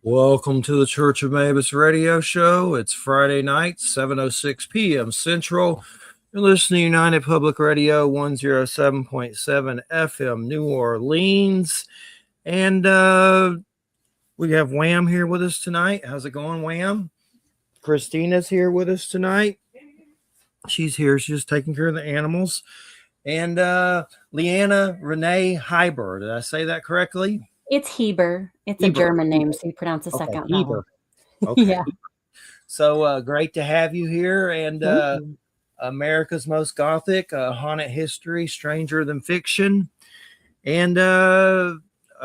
Welcome to the Church of Mabus radio show. It's Friday night, 7:06 p.m. Central. You're listening to United Public Radio, 107.7 FM, New Orleans. And we have Wham here with us tonight. How's it going, Wham? Christina's here with us tonight. She's here. She's just taking care of the animals. And Leanna, Renee, Hieber. Did I say that correctly? It's Hieber. It's a German name, so you pronounce the second Hieber. vowel. Okay. Yeah. So great to have you here. And America's Most Gothic, Haunted History, Stranger Than Fiction. And a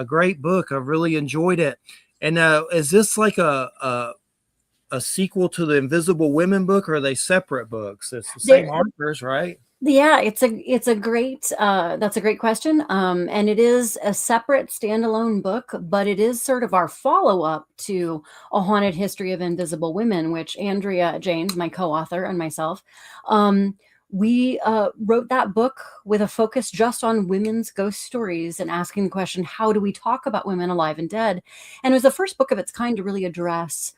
great book. I really enjoyed it. And is this like a sequel to the Invisible Women book, or are they separate books? It's the same authors, right? Yeah, it's a great that's a great question. And it is a separate standalone book, but it is sort of our follow-up to A Haunted History of Invisible Women, which Andrea James, my co-author, and myself, we wrote that book with a focus just on women's ghost stories and asking the question, how do we talk about women alive and dead? And it was the first book of its kind to really address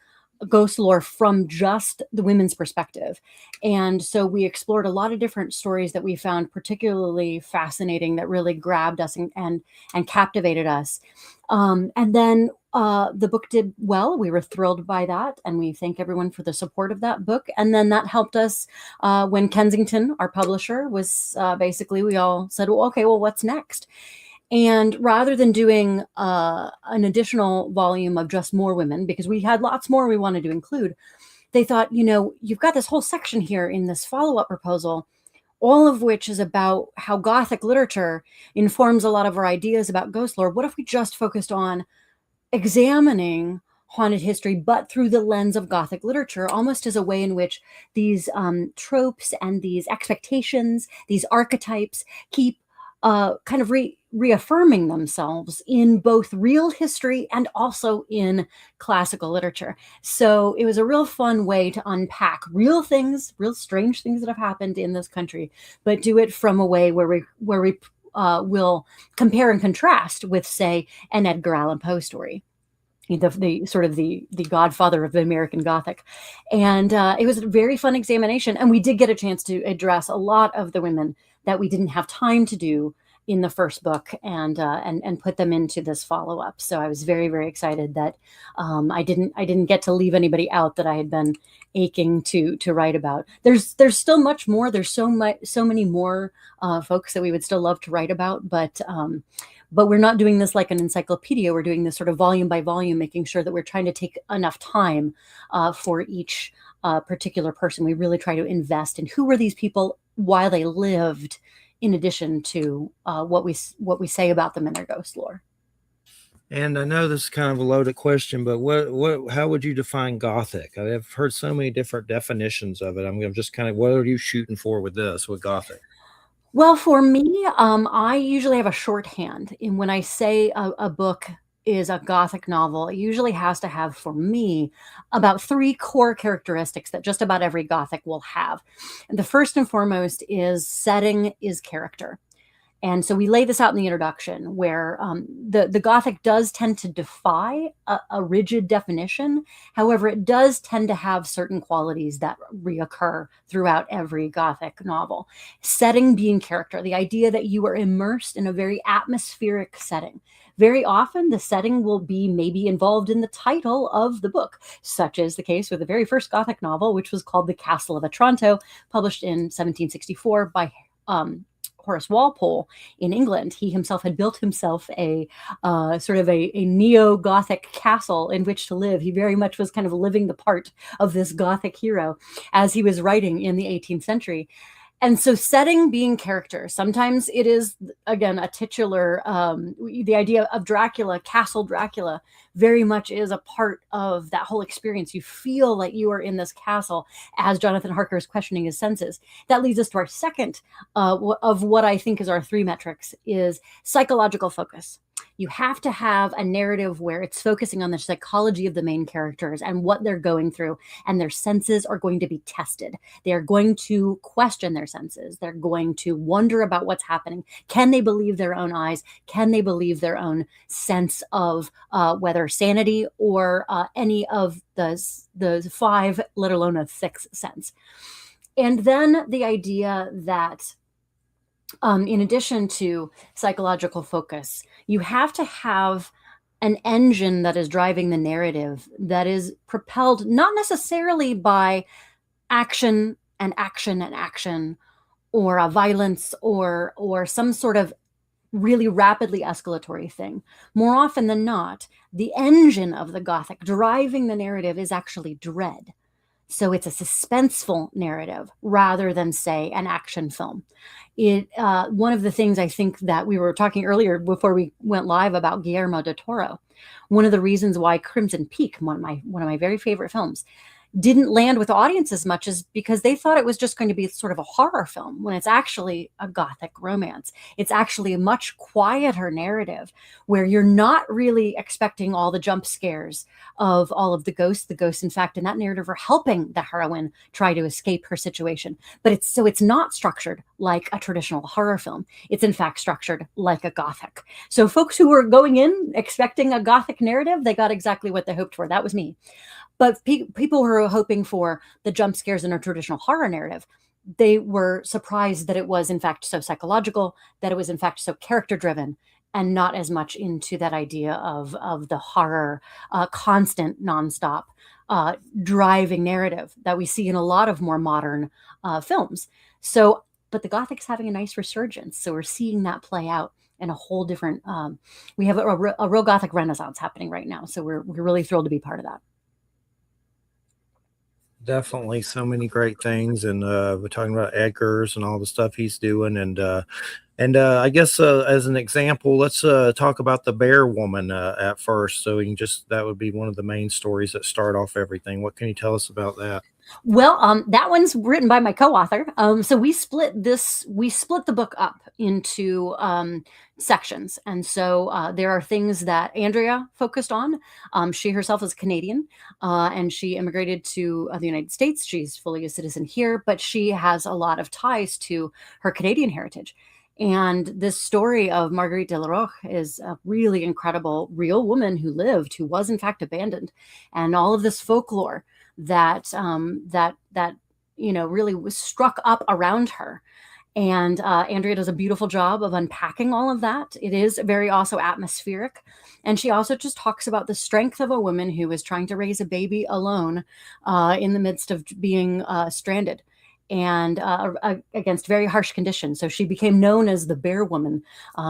ghost lore from just the women's perspective. And so we explored a lot of different stories that we found particularly fascinating, that really grabbed us and captivated us. And then the book did well. We were thrilled by that, and we thank everyone for the support of that book. And then that helped us when Kensington, our publisher, was basically, we all said, well, okay, well, what's next? And rather than doing an additional volume of just more women, because we had lots more we wanted to include, they thought, you've got this whole section here in this follow-up proposal, all of which is about how Gothic literature informs a lot of our ideas about ghost lore. What if we just focused on examining haunted history, but through the lens of Gothic literature, almost as a way in which these tropes and these expectations, these archetypes keep kind of reaffirming themselves in both real history and also in classical literature. So it was a real fun way to unpack real things, real strange things that have happened in this country, but do it from a way where we will compare and contrast with, say, an Edgar Allan Poe story. The godfather of the American Gothic. And it was a very fun examination. And we did get a chance to address a lot of the women that we didn't have time to do in the first book, and put them into this follow-up. So I was very, very excited that I didn't get to leave anybody out that I had been aching to write about. There's still much more. There's so many more folks that we would still love to write about, but we're not doing this like an encyclopedia. We're doing this sort of volume by volume, making sure that we're trying to take enough time for each particular person. We really try to invest in who were these people while they lived, in addition to what we say about them in their ghost lore. And I know this is kind of a loaded question, but how would you define Gothic? I've heard so many different definitions of it. I'm just kind of, what are you shooting for with Gothic? Well, for me, I usually have a shorthand. And when I say a book is a Gothic novel, it usually has to have, for me, about 3 core characteristics that just about every Gothic will have. And the first and foremost is setting is character. And so we lay this out in the introduction, where the Gothic does tend to defy a rigid definition. However, it does tend to have certain qualities that reoccur throughout every Gothic novel. Setting being character, the idea that you are immersed in a very atmospheric setting. Very often, the setting will be maybe involved in the title of the book, such as the case with the very first Gothic novel, which was called The Castle of Otranto, published in 1764 by Horace Walpole in England. He himself had built himself a sort of a neo-Gothic castle in which to live. He very much was kind of living the part of this Gothic hero as he was writing in the 18th century. And so setting being character, sometimes it is, again, a titular, the idea of Dracula, Castle Dracula, very much is a part of that whole experience. You feel like you are in this castle as Jonathan Harker is questioning his senses. That leads us to our second of what I think is our 3 metrics, is psychological focus. You have to have a narrative where it's focusing on the psychology of the main characters and what they're going through, and their senses are going to be tested. They're going to question their senses. They're going to wonder about what's happening. Can they believe their own eyes? Can they believe their own sense of whether sanity or any of the five, let alone a sixth sense? And then the idea that in addition to psychological focus, you have to have an engine that is driving the narrative, that is propelled not necessarily by action and action and action, or a violence, or some sort of really rapidly escalatory thing. More often than not, the engine of the Gothic driving the narrative is actually dread. So it's a suspenseful narrative rather than, say, an action film. One of the things I think that we were talking earlier before we went live about Guillermo del Toro, one of the reasons why Crimson Peak, one of my very favorite films, didn't land with the audience as much as because they thought it was just going to be sort of a horror film, when it's actually a Gothic romance. It's actually a much quieter narrative where you're not really expecting all the jump scares of all of the ghosts. The ghosts, in fact, in that narrative are helping the heroine try to escape her situation. But it's not structured like a traditional horror film. It's in fact structured like a Gothic. So folks who were going in expecting a Gothic narrative, they got exactly what they hoped for. That was me. But people who are hoping for the jump scares in a traditional horror narrative, they were surprised that it was in fact so psychological, that it was in fact so character driven, and not as much into that idea of the horror, constant, nonstop driving narrative that we see in a lot of more modern films. So, but the Gothic's having a nice resurgence. So we're seeing that play out in a whole different, we have a real Gothic renaissance happening right now. So we're really thrilled to be part of that. Definitely so many great things, and we're talking about Edgar's and all the stuff he's doing, and I guess as an example, let's talk about the Bear Woman at first. So you can that would be one of the main stories that start off everything. What can you tell us about that? Well, that one's written by my co-author. So we split the book up into sections. And so there are things that Andrea focused on. She herself is Canadian, and she immigrated to the United States. She's fully a citizen here, but she has a lot of ties to her Canadian heritage. And this story of Marguerite de la Roche is a really incredible, real woman who lived, who was in fact abandoned, and all of this folklore that really was struck up around her. And Andrea does a beautiful job of unpacking all of that. It is very also atmospheric. And she also just talks about the strength of a woman who is trying to raise a baby alone in the midst of being stranded and against very harsh conditions. So she became known as the Bear Woman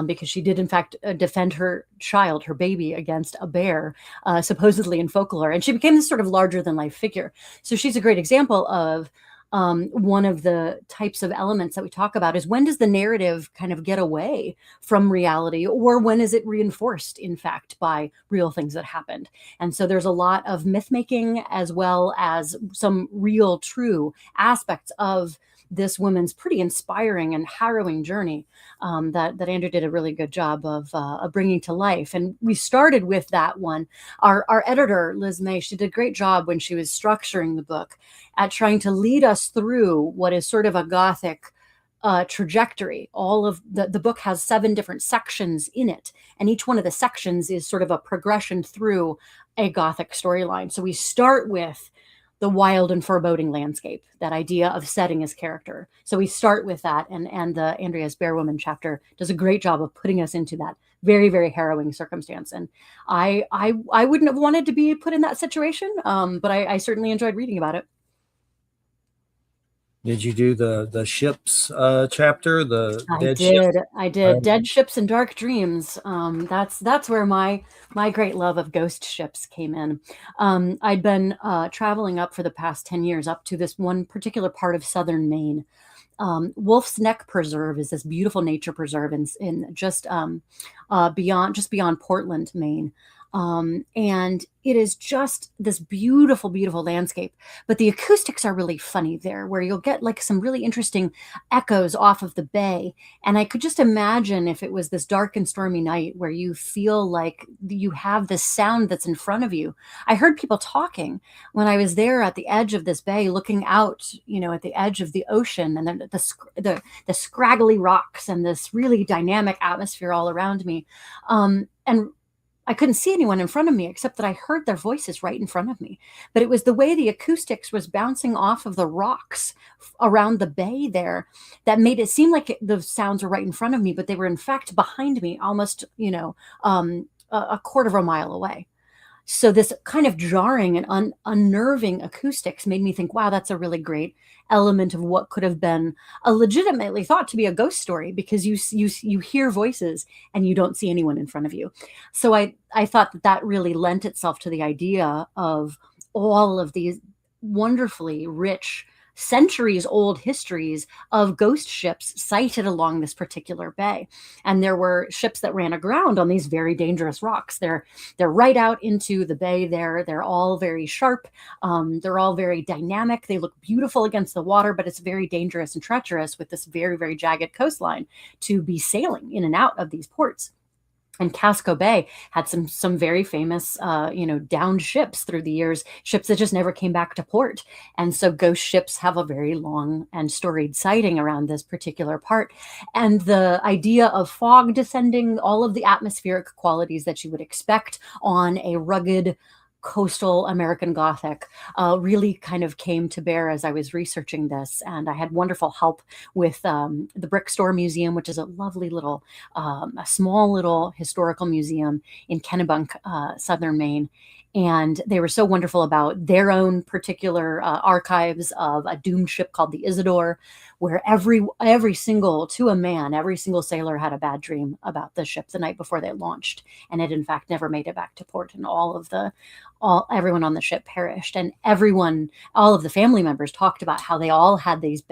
because she did, in fact, defend her child, her baby, against a bear, supposedly in folklore. And she became this sort of larger than life figure. So she's a great example of one of the types of elements that we talk about is, when does the narrative kind of get away from reality, or when is it reinforced, in fact, by real things that happened? And so there's a lot of myth making as well as some real true aspects of this woman's pretty inspiring and harrowing journey that Andrew did a really good job of bringing to life. And we started with that one. Our editor, Liz May, she did a great job when she was structuring the book at trying to lead us through what is sort of a Gothic trajectory. All of the book has 7 different sections in it, and each one of the sections is sort of a progression through a Gothic storyline. So we start with the wild and foreboding landscape, that idea of setting as character. So we start with that, and the Andrea's Bear Woman chapter does a great job of putting us into that very, very harrowing circumstance. And I wouldn't have wanted to be put in that situation, but I certainly enjoyed reading about it. Did you do the ships chapter? I did. Dead Ships and Dark Dreams. That's where my great love of ghost ships came in. I'd been traveling up for the past 10 years up to this one particular part of southern Maine. Wolf's Neck Preserve is this beautiful nature preserve in just beyond Portland, Maine. And it is just this beautiful, beautiful landscape. But the acoustics are really funny there, where you'll get like some really interesting echoes off of the bay. And I could just imagine if it was this dark and stormy night where you feel like you have this sound that's in front of you. I heard people talking when I was there at the edge of this bay, looking out, at the edge of the ocean, and then the scraggly rocks and this really dynamic atmosphere all around me. And I couldn't see anyone in front of me except that I heard their voices right in front of me. But it was the way the acoustics was bouncing off of the rocks around the bay there that made it seem like the sounds were right in front of me, but they were in fact behind me, almost, a quarter of a mile away. So this kind of jarring and unnerving acoustics made me think, wow, that's a really great element of what could have been a legitimately thought to be a ghost story, because you hear voices and you don't see anyone in front of you. So I thought that really lent itself to the idea of all of these wonderfully rich, centuries old histories of ghost ships sighted along this particular bay. And there were ships that ran aground on these very dangerous rocks. They're right out into the bay there. They're all very sharp. They're all very dynamic. They look beautiful against the water, but it's very dangerous and treacherous with this very, very jagged coastline to be sailing in and out of these ports. And Casco Bay had some very famous, downed ships through the years, ships that just never came back to port. And so ghost ships have a very long and storied sighting around this particular part. And the idea of fog descending, all of the atmospheric qualities that you would expect on a rugged coastal American Gothic really kind of came to bear as I was researching this. And I had wonderful help with the Brick Store Museum, which is a lovely little, a small little historical museum in Kennebunk, southern Maine. And they were so wonderful about their own particular archives of a doomed ship called the Isidore, where every single, to a man, every single sailor had a bad dream about the ship the night before they launched, and it in fact never made it back to port. And everyone on the ship perished, and all of the family members talked about how they all had these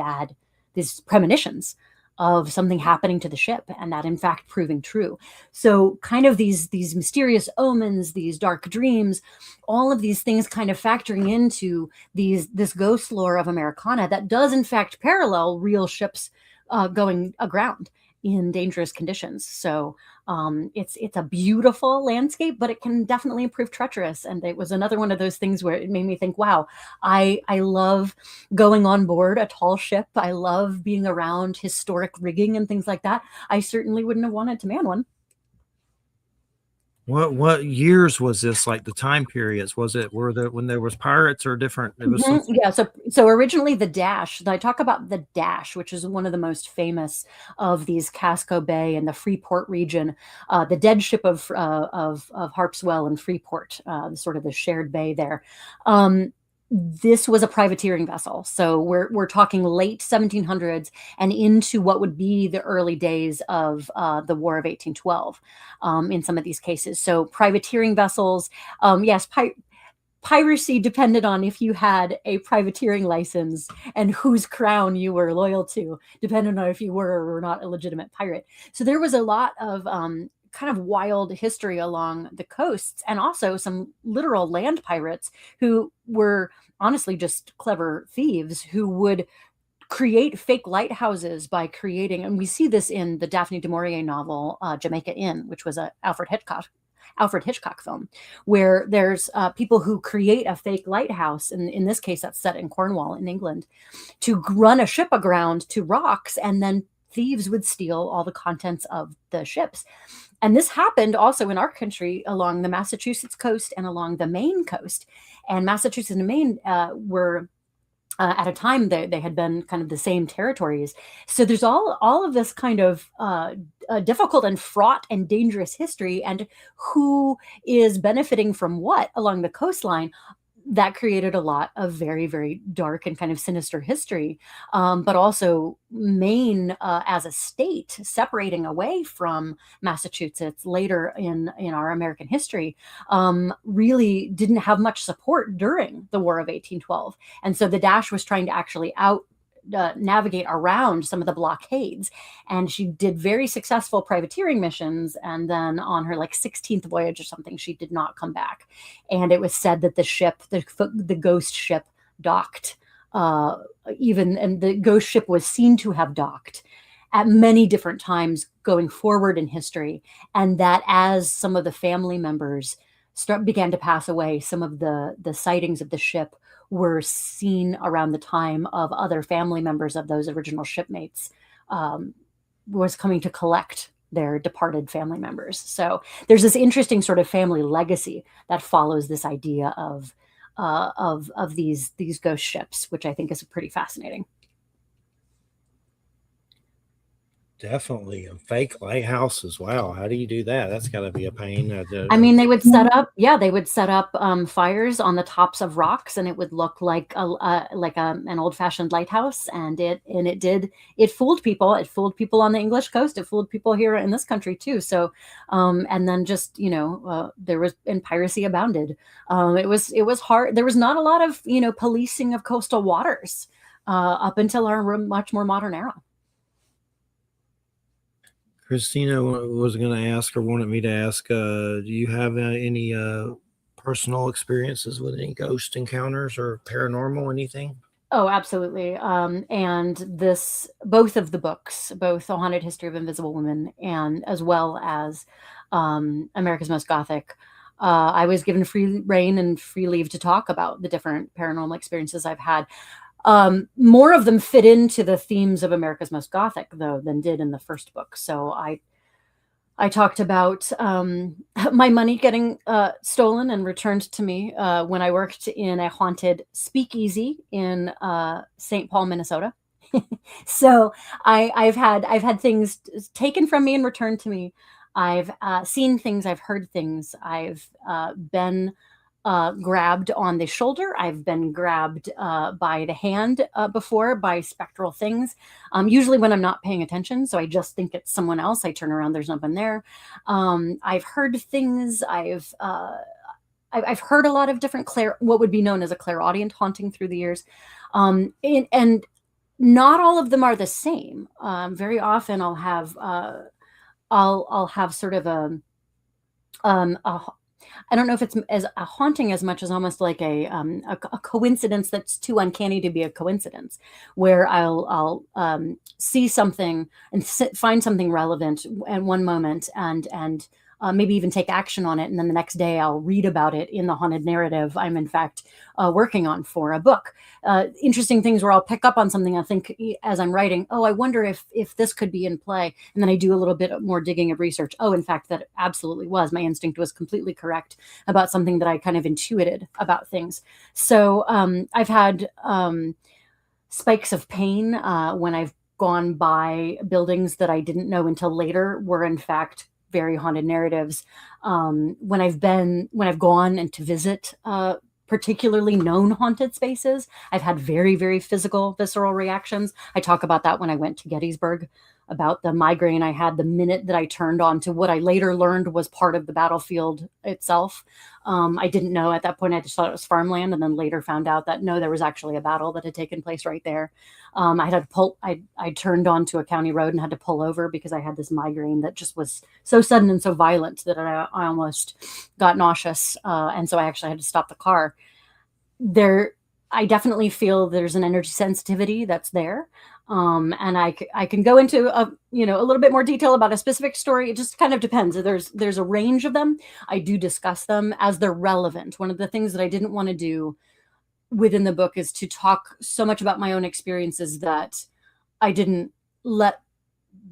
premonitions of something happening to the ship, and that in fact proving true. So kind of these mysterious omens, these dark dreams, all of these things kind of factoring into this ghost lore of Americana that does in fact parallel real ships going aground in dangerous conditions. So it's a beautiful landscape, but it can definitely prove treacherous. And it was another one of those things where it made me think, wow, I love going on board a tall ship. I love being around historic rigging and things like that. I certainly wouldn't have wanted to man one. What years was this? Like the time periods? When there was pirates or different? It was Yeah. So originally the Dash. I talk about the Dash, which is one of the most famous of these Casco Bay and the Freeport region. The dead ship of Harpswell and Freeport, sort of the shared bay there. This was a privateering vessel. So we're talking late 1700s and into what would be the early days of the War of 1812 in some of these cases. So privateering vessels, yes, piracy depended on if you had a privateering license and whose crown you were loyal to, depending on if you were or were not a legitimate pirate. So there was a lot of kind of wild history along the coasts, and also some literal land pirates who were honestly just clever thieves who would create fake lighthouses by creating, and we see this in the Daphne du Maurier novel, Jamaica Inn, which was a Alfred Hitchcock film, where there's people who create a fake lighthouse. And in this case, that's set in Cornwall in England, to run a ship aground to rocks, and then thieves would steal all the contents of the ships. And this happened also in our country along the Massachusetts coast and along the Maine coast. And Massachusetts and Maine were at a time they had been kind of the same territories. So there's all of this kind of difficult and fraught and dangerous history, and who is benefiting from what along the coastline. That created a lot of very, very dark and kind of sinister history, but also Maine as a state separating away from Massachusetts later in our American history really didn't have much support during the War of 1812. And so the Dash was trying to actually navigate around some of the blockades. And she did very successful privateering missions. And then on her like 16th voyage or something, she did not come back. And it was said that the ghost ship docked. And the ghost ship was seen to have docked at many different times going forward in history. And that as some of the family members began to pass away, some of the sightings of the ship were seen around the time of other family members of those original shipmates was coming to collect their departed family members. So there's this interesting sort of family legacy that follows this idea of these ghost ships, which I think is pretty fascinating. Definitely. And fake lighthouses. Wow. How do you do that? That's got to be a pain. I mean, they would set up fires on the tops of rocks, and it would look like an old fashioned lighthouse. And it fooled people. It fooled people on the English coast. It fooled people here in this country too. So, and then just, piracy abounded. It was hard. There was not a lot of, policing of coastal waters up until our much more modern era. Christina was going to ask or wanted me to ask, do you have any personal experiences with any ghost encounters or paranormal anything? Oh, absolutely. And both of the books, both A Haunted History of Invisible Women and as well as America's Most Gothic, I was given free reign and free leave to talk about the different paranormal experiences I've had. More of them fit into the themes of America's Most Gothic, though, than did in the first book. So I talked about my money getting stolen and returned to me when I worked in a haunted speakeasy in St. Paul, Minnesota. So I've had things taken from me and returned to me. I've seen things. I've heard things. I've been grabbed on the shoulder. I've been grabbed by the hand before by spectral things. Usually when I'm not paying attention, so I just think it's someone else. I turn around, there's nothing there. I've heard things. I've heard a lot of different what would be known as a clairaudient haunting through the years, and not all of them are the same. Very often, I'll have sort of a I don't know if it's as a haunting as much as almost like a coincidence that's too uncanny to be a coincidence, where I'll see something and find something relevant at one moment and maybe even take action on it, and then the next day I'll read about it in the haunted narrative I'm in fact working on for a book. Interesting things where I'll pick up on something I think as I'm writing, oh, I wonder if this could be in play, and then I do a little bit more digging of research. Oh, in fact, that absolutely was. My instinct was completely correct about something that I kind of intuited about things. So I've had spikes of pain when I've gone by buildings that I didn't know until later were in fact very haunted narratives. When I've gone and to visit particularly known haunted spaces, I've had very, very physical, visceral reactions. I talk about that when I went to Gettysburg, about the migraine I had the minute that I turned onto what I later learned was part of the battlefield itself. I didn't know at that point. I just thought it was farmland, and then later found out that no, there was actually a battle that had taken place right there. I turned onto a county road and had to pull over because I had this migraine that just was so sudden and so violent that I almost got nauseous. And so I actually had to stop the car. I definitely feel there's an energy sensitivity that's there. And I can go into a little bit more detail about a specific story. It just kind of depends. There's a range of them. I do discuss them as they're relevant. One of the things that I didn't want to do within the book is to talk so much about my own experiences that I didn't let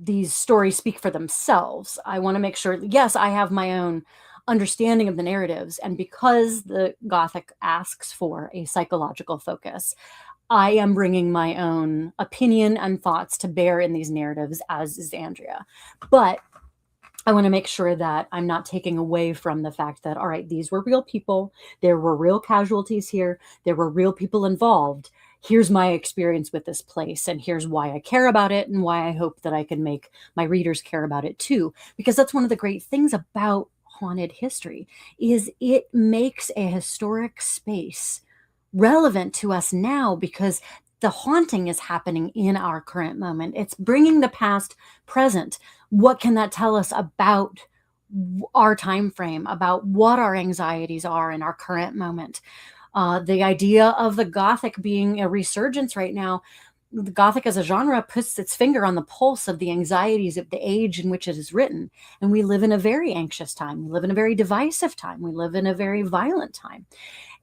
these stories speak for themselves. I want to make sure, yes, I have my own understanding of the narratives. And because the Gothic asks for a psychological focus, I am bringing my own opinion and thoughts to bear in these narratives, as is Andrea. But I want to make sure that I'm not taking away from the fact that, all right, these were real people. There were real casualties here. There were real people involved. Here's my experience with this place, and here's why I care about it, and why I hope that I can make my readers care about it too. Because that's one of the great things about haunted history, is it makes a historic space relevant to us now, because the haunting is happening in our current moment. It's bringing the past present. What can that tell us about our time frame, about what our anxieties are in our current moment? The idea of the Gothic being a resurgence right now, the Gothic as a genre puts its finger on the pulse of the anxieties of the age in which it is written. And we live in a very anxious time. We live in a very divisive time. We live in a very violent time.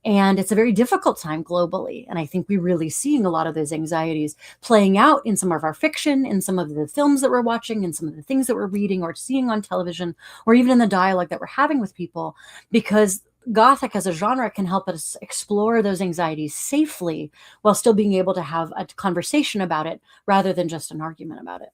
And it's a very difficult time globally. And I think we're really seeing a lot of those anxieties playing out in some of our fiction, in some of the films that we're watching, in some of the things that we're reading or seeing on television, or even in the dialogue that we're having with people, because Gothic as a genre can help us explore those anxieties safely while still being able to have a conversation about it rather than just an argument about it.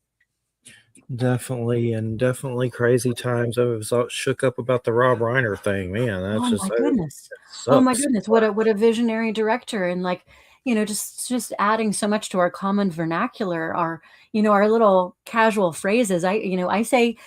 Definitely, and definitely crazy times. I was all shook up about the Rob Reiner thing. Man, that's Oh just my that goodness. Oh my sucks. goodness. What a visionary director. And like, just adding so much to our common vernacular, our little casual phrases. I say,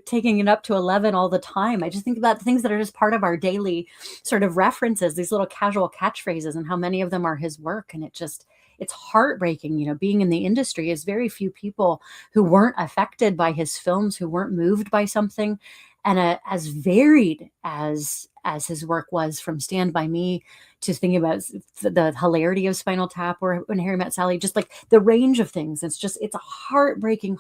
taking it up to 11 all the time. I just think about the things that are just part of our daily sort of references, these little casual catchphrases, and how many of them are his work. And it's heartbreaking. Being in the industry is very few people who weren't affected by his films, who weren't moved by something. And as varied as his work was, from Stand By Me to thinking about the hilarity of Spinal Tap or When Harry Met Sally, just like the range of things. It's a heartbreaking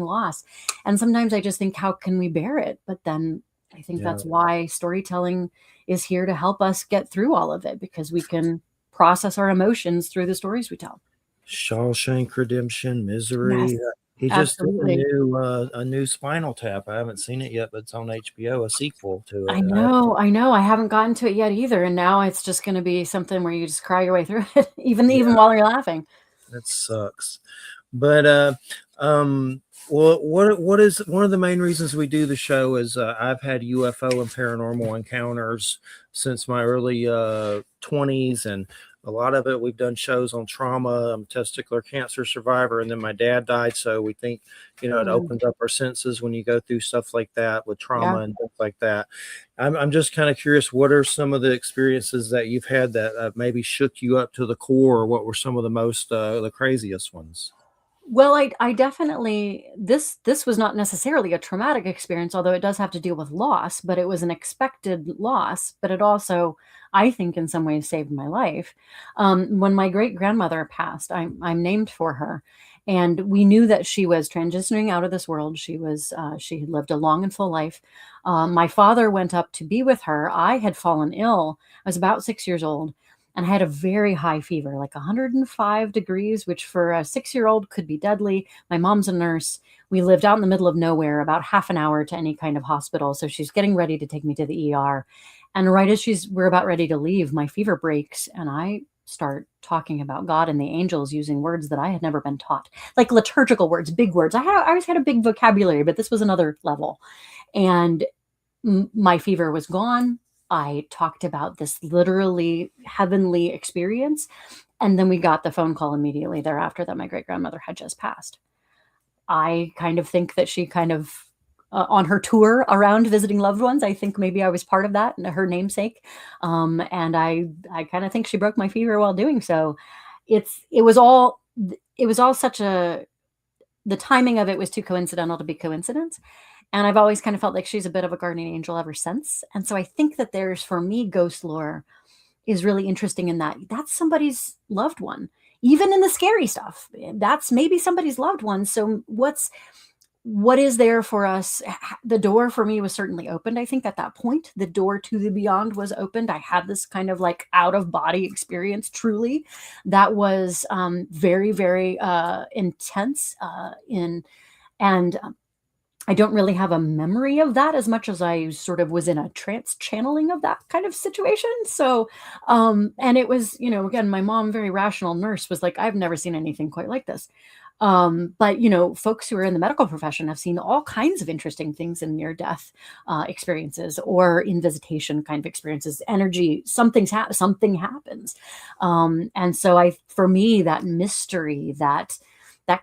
loss. And sometimes I just think, how can we bear it? But then I think Yeah. that's why storytelling is here to help us get through all of it, because we can process our emotions through the stories we tell. Shawshank Redemption, Yes, Misery. He just did absolutely. a new Spinal Tap. I haven't seen it yet, but it's on HBO, a sequel to I it. know, I know. I haven't gotten to it yet either, and now it's just gonna be something where you just cry your way through it, even Yeah, while you're laughing. that sucks. But well, what is one of the main reasons we do the show is I've had UFO and paranormal encounters since my early 20s, and a lot of it we've done shows on trauma. I'm a testicular cancer survivor, and then my dad died, so we think it Mm, opens up our senses when you go through stuff like that with trauma yeah. and things like that. I'm just kind of curious, what are some of the experiences that you've had that maybe shook you up to the core, or what were some of the most the craziest ones? Well, I definitely, this was not necessarily a traumatic experience, although it does have to deal with loss, but it was an expected loss, but it also, I think, in some ways saved my life. When my great-grandmother passed, I'm named for her, and we knew that she was transitioning out of this world. She had lived a long and full life. My father went up to be with her. I had fallen ill. I was about 6 years old, and I had a very high fever, like 105 degrees, which for a 6-year-old could be deadly. My mom's a nurse. We lived out in the middle of nowhere, about half an hour to any kind of hospital. So she's getting ready to take me to the ER. And right as we're about ready to leave, my fever breaks and I start talking about God and the angels using words that I had never been taught, like liturgical words, big words. I always had a big vocabulary, but this was another level. And my fever was gone. I talked about this literally heavenly experience. And then we got the phone call immediately thereafter that my great grandmother had just passed. I kind of think that she kind of, on her tour around visiting loved ones, I think maybe I was part of that, and her namesake. And I kind of think she broke my fever while doing so. It was all such a, the timing of it was too coincidental to be coincidence. And I've always kind of felt like she's a bit of a guardian angel ever since. And so I think that there's, for me, ghost lore is really interesting in that that's somebody's loved one. Even in the scary stuff, that's maybe somebody's loved one. So what is there for us? The door for me was certainly opened. I think at that point, the door to the beyond was opened. I had this kind of like out of body experience, truly, that was very, very intense. And I don't really have a memory of that as much as I sort of was in a trance channeling of that kind of situation. So, and it was, again, my mom, very rational nurse, was like, I've never seen anything quite like this. But, folks who are in the medical profession have seen all kinds of interesting things in near death experiences or in visitation kind of experiences. Energy, something happens. And so for me, that mystery, that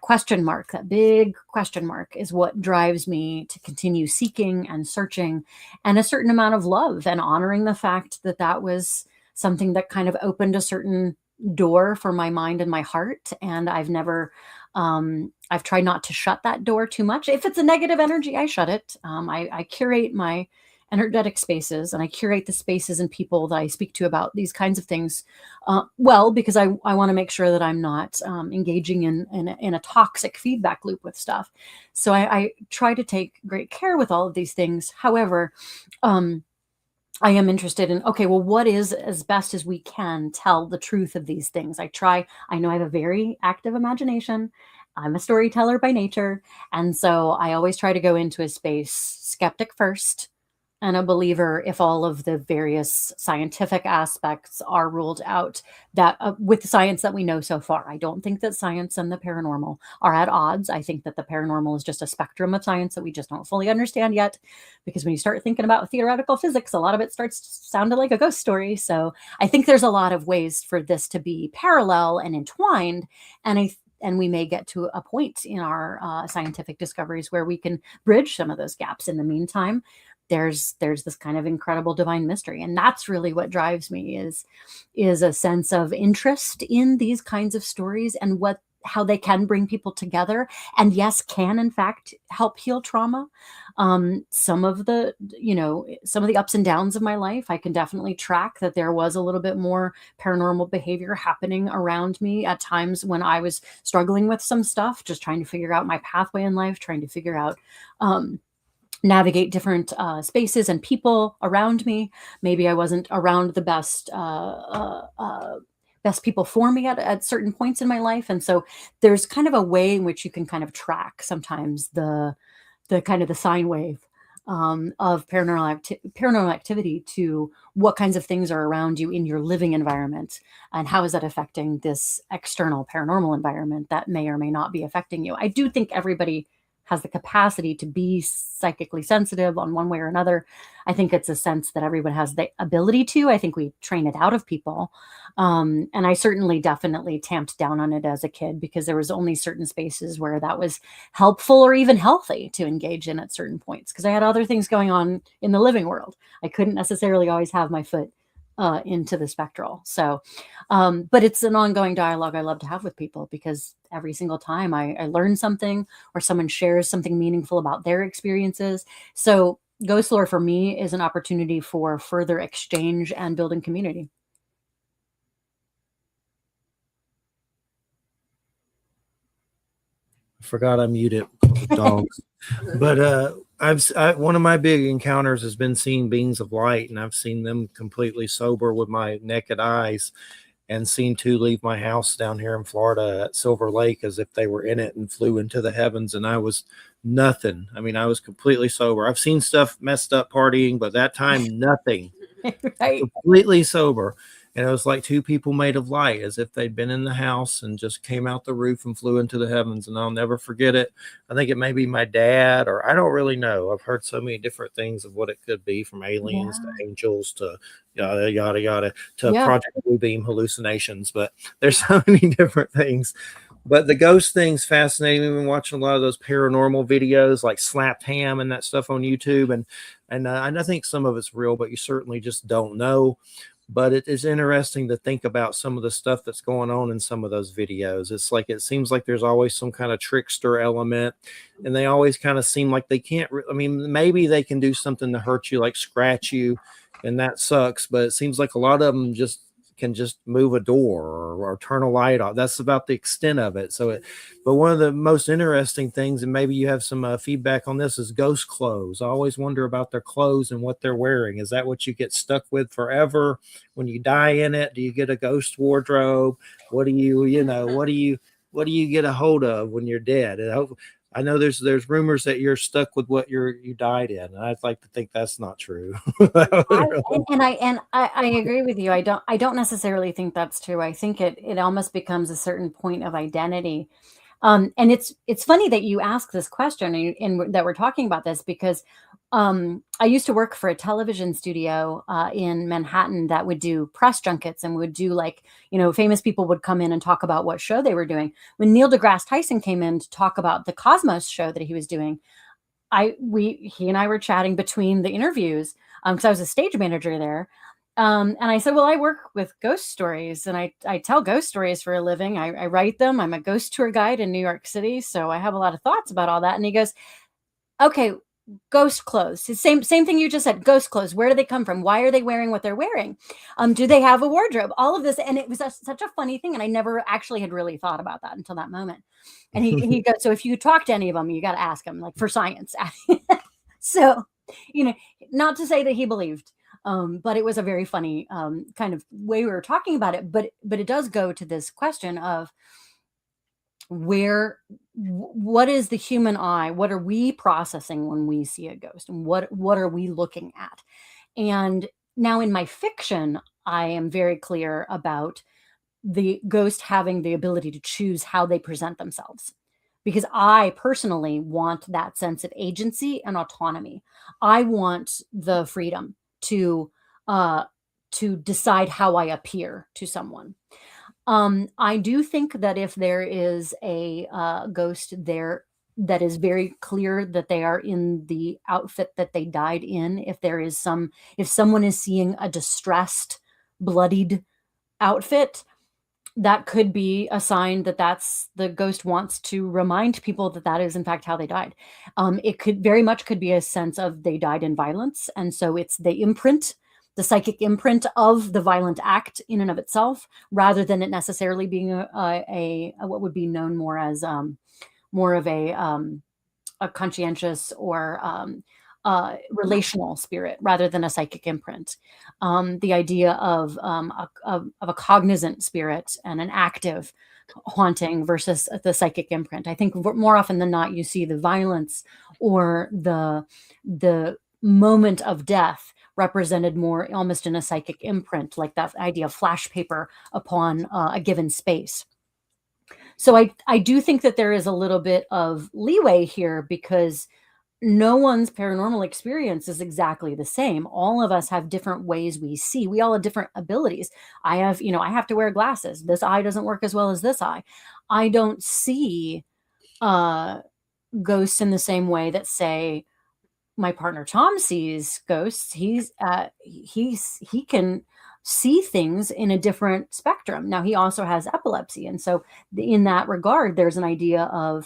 question mark, that big question mark, is what drives me to continue seeking and searching, and a certain amount of love and honoring the fact that that was something that kind of opened a certain door for my mind and my heart, and I've tried not to shut that door too much. If it's a negative energy, I shut it. I curate my energetic spaces, and I curate the spaces and people that I speak to about these kinds of things, well, because I want to make sure that I'm not engaging in a toxic feedback loop with stuff. So I try to take great care with all of these things. However, um, I am interested in, okay, well, what is, as best as we can, tell the truth of these things? I know I have a very active imagination. I'm a storyteller by nature. And so I always try to go into a space skeptic first and a believer if all of the various scientific aspects are ruled out, that with the science that we know so far. I don't think that science and the paranormal are at odds. I think that the paranormal is just a spectrum of science that we just don't fully understand yet, because when you start thinking about theoretical physics, a lot of it starts sounding like a ghost story. So I think there's a lot of ways for this to be parallel and entwined, and we may get to a point in our scientific discoveries where we can bridge some of those gaps. In the meantime, there's this kind of incredible divine mystery, and that's really what drives me, is a sense of interest in these kinds of stories, and how they can bring people together, and yes, can in fact help heal trauma. Some of the ups and downs of my life, I can definitely track that there was a little bit more paranormal behavior happening around me at times when I was struggling with some stuff, just trying to figure out my pathway in life, trying to figure out navigate different spaces and people around me. Maybe I wasn't around the best people for me at certain points in my life. And so there's kind of a way in which you can kind of track sometimes the kind of the sine wave of paranormal activity to what kinds of things are around you in your living environment, and how is that affecting this external paranormal environment that may or may not be affecting you. I do think everybody has the capacity to be psychically sensitive on one way or another. I think it's a sense that everyone has the ability to. I think we train it out of people. And I certainly definitely tamped down on it as a kid, because there was only certain spaces where that was helpful or even healthy to engage in at certain points, because I had other things going on in the living world. I couldn't necessarily always have my foot into the spectral. So, but it's an ongoing dialogue I love to have with people, because every single time I learn something, or someone shares something meaningful about their experiences. So ghost lore for me is an opportunity for further exchange and building community. I forgot I muted dogs. But one of my big encounters has been seeing beings of light, and I've seen them completely sober with my naked eyes, and seen two leave my house down here in Florida at Silver Lake as if they were in it and flew into the heavens, and I was nothing. I mean, I was completely sober. I've seen stuff messed up partying, but that time nothing. Right. Completely sober. And it was like two people made of light, as if they'd been in the house and just came out the roof and flew into the heavens. And I'll never forget it. I think it may be my dad, or I don't really know. I've heard so many different things of what it could be, from aliens to angels to yada, yada, yada, to Yeah. Project Blue Beam hallucinations. But there's so many different things. But the ghost thing's fascinating. We've been watching a lot of those paranormal videos, like Slapped Ham and that stuff on YouTube. And I think some of it's real, but you certainly just don't know. But it is interesting to think about some of the stuff that's going on in some of those videos. It's like, it seems like there's always some kind of trickster element, and they always kind of seem like they can't. I mean, maybe they can do something to hurt you, like scratch you, and that sucks. But it seems like a lot of them just can just move a door, or turn a light off. That's about the extent of it. But one of the most interesting things, and maybe you have some feedback on this, is ghost clothes. I always wonder about their clothes and what they're wearing. Is that what you get stuck with forever when you die in it? Do you get a ghost wardrobe? What do what do you get a hold of when you're dead? And I know there's rumors that you're stuck with what you died in. And I'd like to think that's not true. I agree with you. I don't necessarily think that's true. I think it almost becomes a certain point of identity. And it's funny that you ask this question, and that we're talking about this, because I used to work for a television studio in Manhattan that would do press junkets, and would do, like, famous people would come in and talk about what show they were doing. When Neil deGrasse Tyson came in to talk about the Cosmos show that he was doing, he and I were chatting between the interviews, because I was a stage manager there. And I said, well, I work with ghost stories and I tell ghost stories for a living. I write them. I'm a ghost tour guide in New York City. So I have a lot of thoughts about all that. And he goes, okay, ghost clothes. Same thing you just said. Ghost clothes. Where do they come from? Why are they wearing what they're wearing? Do they have a wardrobe? All of this, and it was such a funny thing, and I never actually had really thought about that until that moment. And he goes, so if you talk to any of them, you got to ask them, like, for science. So, not to say that he believed, but it was a very funny kind of way we were talking about it. But it does go to this question of what is the human eye? What are we processing when we see a ghost, and what are we looking at? And now in my fiction, I am very clear about the ghost having the ability to choose how they present themselves, because I personally want that sense of agency and autonomy. I want the freedom to decide how I appear to someone. I do think that if there is a ghost there that is very clear that they are in the outfit that they died in, if someone is seeing a distressed, bloodied outfit, that could be a sign that that's the ghost wants to remind people that that is in fact how they died. It could very much could be a sense of they died in violence, and so it's the psychic imprint of the violent act in and of itself, rather than it necessarily being a what would be known more as more of a conscientious or relational spirit rather than a psychic imprint. The idea of a cognizant spirit and an active haunting versus the psychic imprint. I think more often than not, you see the violence or the moment of death represented more almost in a psychic imprint, like that idea of flash paper upon a given space. So I do think that there is a little bit of leeway here, because no one's paranormal experience is exactly the same. All of us have different ways we see. We all have different abilities. I have to wear glasses. This eye doesn't work as well as this eye. I don't see ghosts in the same way that, say, my partner Tom sees ghosts. He can see things in a different spectrum. Now he also has epilepsy, and so in that regard, there's an idea of,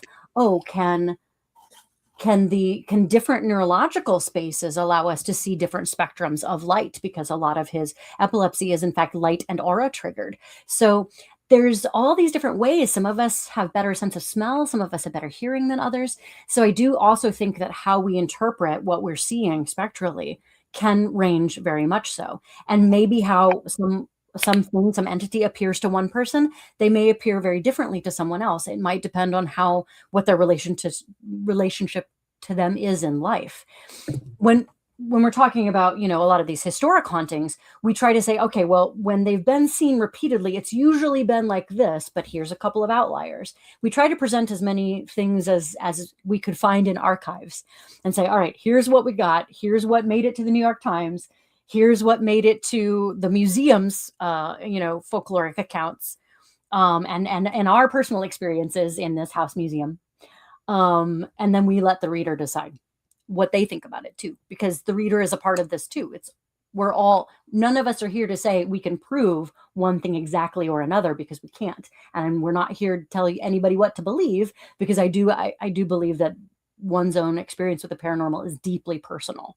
can different neurological spaces allow us to see different spectrums of light, because a lot of his epilepsy is in fact light and aura triggered. So there's all these different ways. Some of us have better sense of smell, some of us have better hearing than others. So I do also think that how we interpret what we're seeing spectrally can range very much so. And maybe how some entity appears to one person, they may appear very differently to someone else. It might depend on what their relationship to them is in life. When we're talking about, a lot of these historic hauntings, we try to say, okay, well, when they've been seen repeatedly, it's usually been like this, but here's a couple of outliers. We try to present as many things as we could find in archives and say, all right, here's what we got. Here's what made it to the New York Times. Here's what made it to the museum's, folkloric accounts, and our personal experiences in this house museum. And then we let the reader decide what they think about it too, because the reader is a part of this too. None of us are here to say we can prove one thing exactly or another, because we can't. And we're not here to tell anybody what to believe, because I do believe that one's own experience with the paranormal is deeply personal.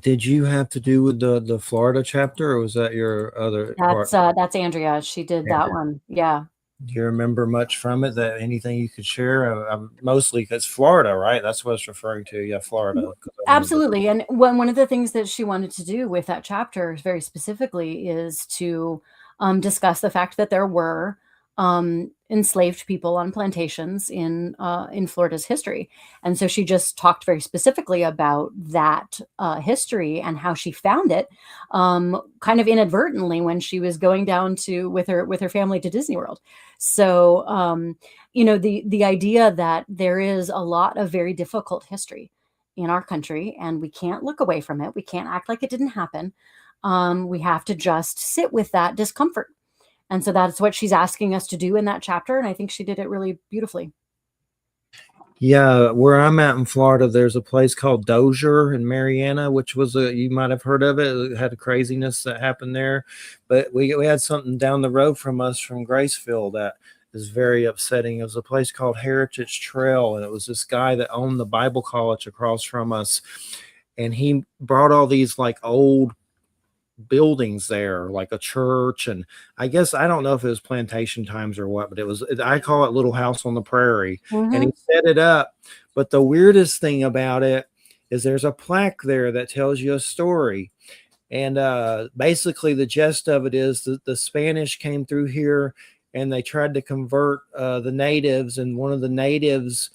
Did you have to do with the Florida chapter, or was that your other part? That's Andrea. She did that one. Yeah. Do you remember much from it? That anything you could share? Mostly because Florida, right? That's what it's referring to. Yeah, Florida. Absolutely. And one of the things that she wanted to do with that chapter very specifically is to discuss the fact that there were enslaved people on plantations in Florida's history. And so she just talked very specifically about that history and how she found it kind of inadvertently when she was going down with her family to Disney World. So, the idea that there is a lot of very difficult history in our country, and we can't look away from it. We can't act like it didn't happen. We have to just sit with that discomfort. And so that's what she's asking us to do in that chapter. And I think she did it really beautifully. Yeah, where I'm at in Florida, there's a place called Dozier in Mariana, which was you might have heard of it. It had a craziness that happened there, but we had something down the road from us from Graceville that is very upsetting. It was a place called Heritage Trail, and it was this guy that owned the Bible college across from us, and he brought all these like old buildings there, like a church. And I guess I don't know if it was plantation times or what, but I call it Little House on the Prairie. And he Hmm. set it up. But the weirdest thing about it is there's a plaque there that tells you a story. And basically, the gist of it is that the Spanish came through here and they tried to convert the natives, and one of the natives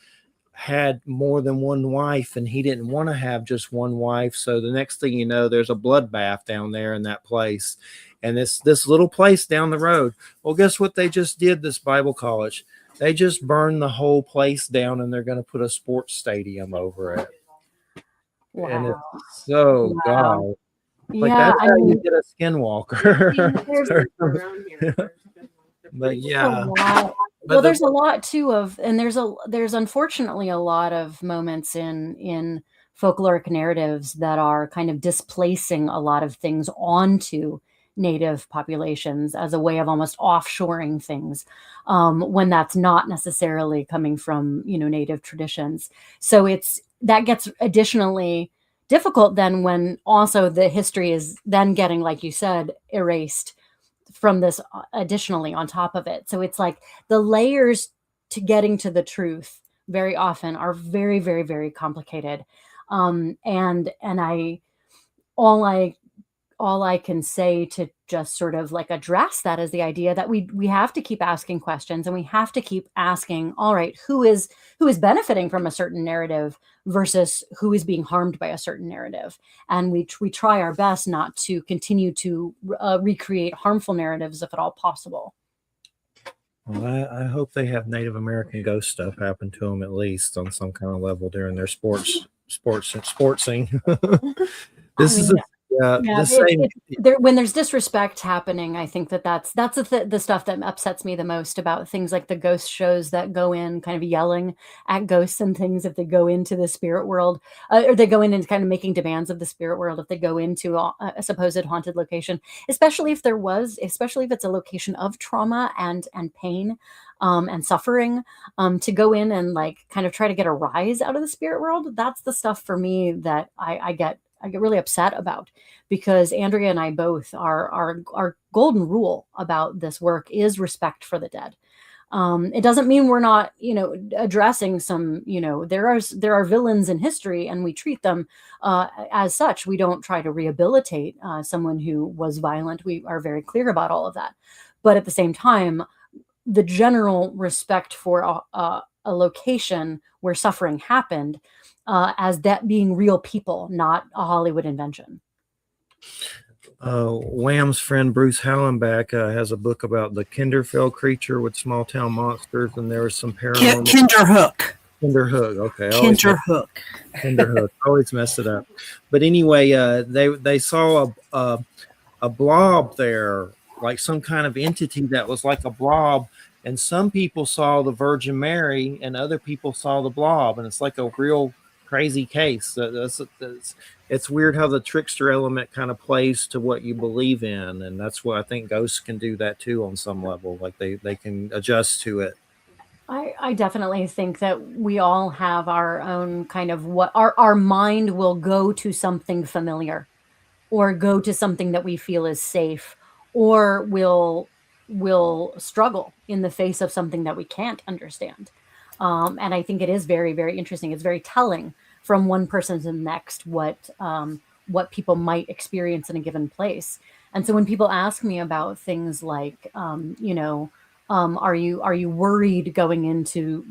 had more than one wife, and he didn't want to have just one wife. So the next thing you know, there's a bloodbath down there in that place. And this little place down the road. Well, guess what they just did, this Bible college? They just burned the whole place down, and they're going to put a sports stadium over it. And Wow. it's so Wow. God. Like Yeah, that's I how you mean, get a skinwalker. there's But a yeah. lot. But Well, the there's a lot too of, and there's unfortunately a lot of moments in folkloric narratives that are kind of displacing a lot of things onto native populations as a way of almost offshoring things, when that's not necessarily coming from, native traditions. So that gets additionally difficult then when also the history is then getting, like you said, erased from this, additionally on top of it. So it's like the layers to getting to the truth very often are very, very, very complicated. And all I all I can say to just sort of like address that is the idea that we have to keep asking questions, and we have to keep asking, all right, who is benefiting from a certain narrative versus who is being harmed by a certain narrative. And we try our best not to continue to recreate harmful narratives if at all possible. Well, I hope they have Native American ghost stuff happen to them at least on some kind of level during their sportsing. I This is a, mean, yeah, yeah, the same. it's there when there's disrespect happening. I think that's the stuff that upsets me the most about things like the ghost shows that go in kind of yelling at ghosts and things if they go into the spirit world, or they go in and kind of making demands of the spirit world if they go into a supposed haunted location, especially if it's a location of trauma and pain, and suffering, to go in and like kind of try to get a rise out of the spirit world. That's the stuff for me that I get really upset about, because Andrea and I both our golden rule about this work is respect for the dead. It doesn't mean we're not, addressing some, there are villains in history, and we treat them as such. We don't try to rehabilitate someone who was violent. We are very clear about all of that, but at the same time, the general respect for a location where suffering happened, as that being real people, not a Hollywood invention. Wham's friend Bruce Hallenbeck has a book about the Kinderfell creature with small town monsters, and there was some paranormal. Kinderhook. Kinderhook. Okay, Kinderhook. Kinderhook. Always mess it up. But anyway, they saw a blob there, like some kind of entity that was like a blob. And some people saw the Virgin Mary, and other people saw the blob, and it's like a real crazy case. It's weird how the trickster element kind of plays to what you believe in, and that's what I think ghosts can do that too on some level. Like they can adjust to it. I definitely think that we all have our own kind of what our mind will go to something familiar, or go to something that we feel is safe, or will struggle in the face of something that we can't understand. And I think it is very, very interesting. It's very telling from one person to the next what people might experience in a given place. And so when people ask me about things like, are you worried going into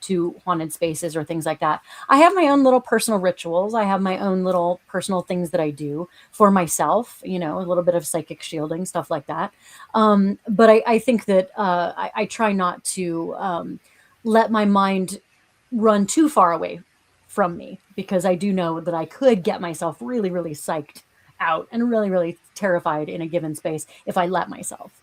to haunted spaces or things like that? I have my own little personal rituals. I have my own little personal things that I do for myself. A little bit of psychic shielding, stuff like that. But I think that I try not to let my mind run too far away from me, because I do know that I could get myself really, really psyched out and really, really terrified in a given space if I let myself.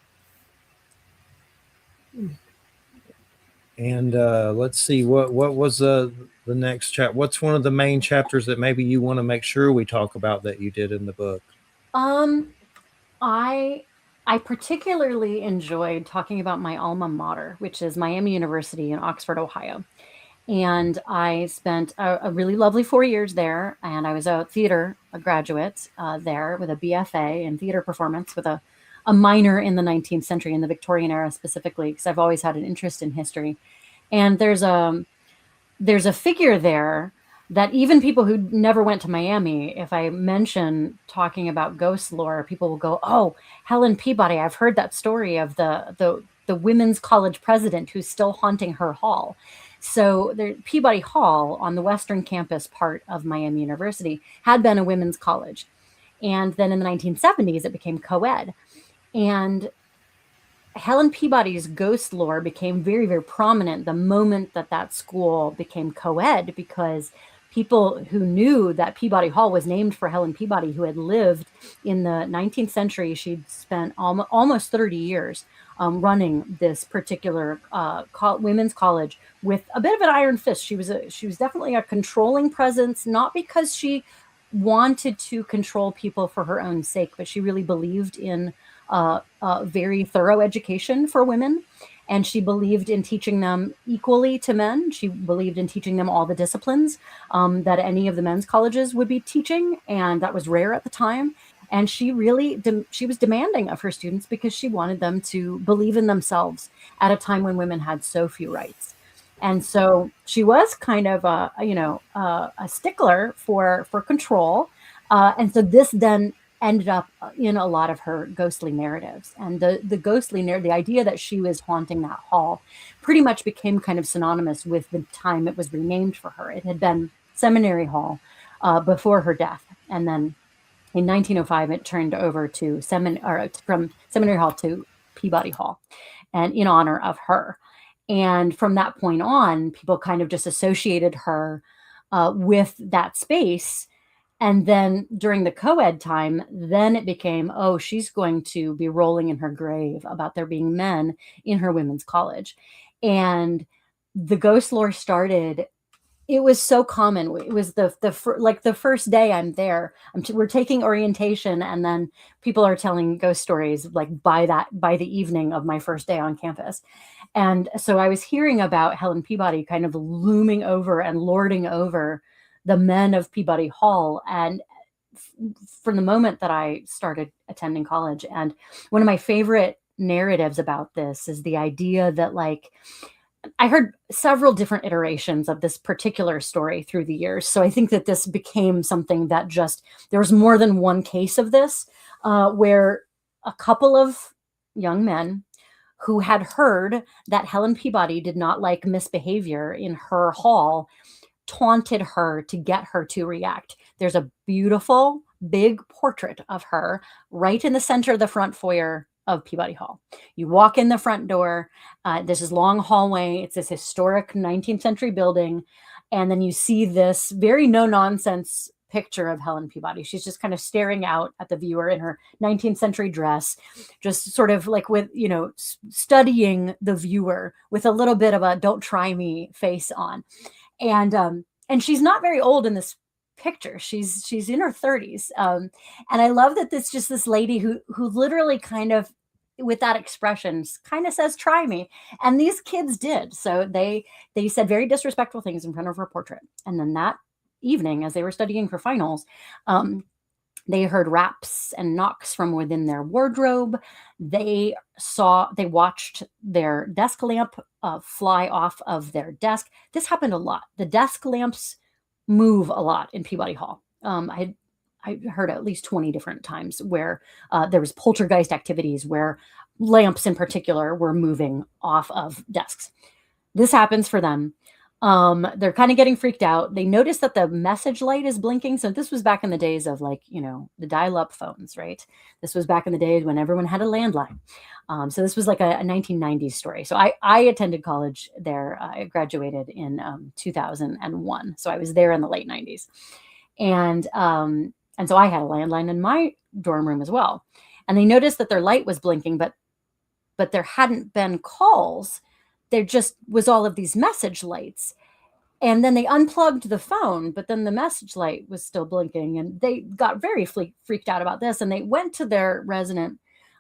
And let's see what was the next chapter. What's one of the main chapters that maybe you want to make sure we talk about that you did in the book? Um, I I particularly enjoyed talking about my alma mater, which is Miami University in Oxford, Ohio. And I spent a really lovely 4 years there, and I was a theater graduate there with a BFA in theater performance with a minor in the 19th century, in the Victorian era specifically, because I've always had an interest in history. And there's a figure there that even people who never went to Miami, if I mention talking about ghost lore, people will go, "Oh, Helen Peabody! I've heard that story of the women's college president who's still haunting her hall." So the Peabody Hall on the western campus part of Miami University had been a women's college, and then in the 1970s it became co-ed. And Helen Peabody's ghost lore became very, very prominent the moment that that school became co-ed, because people who knew that Peabody Hall was named for Helen Peabody, who had lived in the 19th century. She'd spent almost 30 years running this particular women's college with a bit of an iron fist. She was definitely a controlling presence, not because she wanted to control people for her own sake, but she really believed in very thorough education for women. And she believed in teaching them equally to men. She believed in teaching them all the disciplines that any of the men's colleges would be teaching. And that was rare at the time. And she really, she was demanding of her students because she wanted them to believe in themselves at a time when women had so few rights. And so she was kind of a stickler for control. And so this then ended up in a lot of her ghostly narratives. And the ghostly narrative, the idea that she was haunting that hall, pretty much became kind of synonymous with the time it was renamed for her. It had been Seminary Hall before her death. And then in 1905, it turned over to from Seminary Hall to Peabody Hall, and in honor of her. And from that point on, people kind of just associated her with that space. And then during the co-ed time, then it became, oh, she's going to be rolling in her grave about there being men in her women's college. And the ghost lore started. It was so common. It was like the first day I'm there. We're taking orientation, and then people are telling ghost stories like by the evening of my first day on campus. And so I was hearing about Helen Peabody kind of looming over and lording over the men of Peabody Hall. And from the moment that I started attending college, and one of my favorite narratives about this is the idea that, like, I heard several different iterations of this particular story through the years. So I think that this became something that just, there was more than one case of this, where a couple of young men who had heard that Helen Peabody did not like misbehavior in her hall taunted her to get her to react. There's a beautiful big portrait of her right in the center of the front foyer of Peabody Hall. You walk in the front door. This is long hallway. It's this historic 19th century building. And then you see this very no nonsense picture of Helen Peabody. She's just kind of staring out at the viewer in her 19th century dress, just sort of like with, studying the viewer with a little bit of a "don't try me" face on. And she's not very old in this picture. She's in her 30s. And I love that this lady who literally kind of, with that expression, kind of says, "Try me." And these kids did. So they said very disrespectful things in front of her portrait. And then that evening, as they were studying for finals, they heard raps and knocks from within their wardrobe. They watched their desk lamp fly off of their desk. This happened a lot. The desk lamps move a lot in Peabody Hall. I heard at least 20 different times where there was poltergeist activities where lamps in particular were moving off of desks. This happens for them. They're kind of getting freaked out. They notice that the message light is blinking. So this was back in the days of, like, the dial-up phones, right? This was back in the days when everyone had a landline. So this was like a 1990s story. So I attended college there. I graduated in 2001. So I was there in the late 90s. And so I had a landline in my dorm room as well. And they noticed that their light was blinking, but there hadn't been calls there just was all of these message lights. And then they unplugged the phone, but then the message light was still blinking, and they got very freaked out about this. And they went to their resident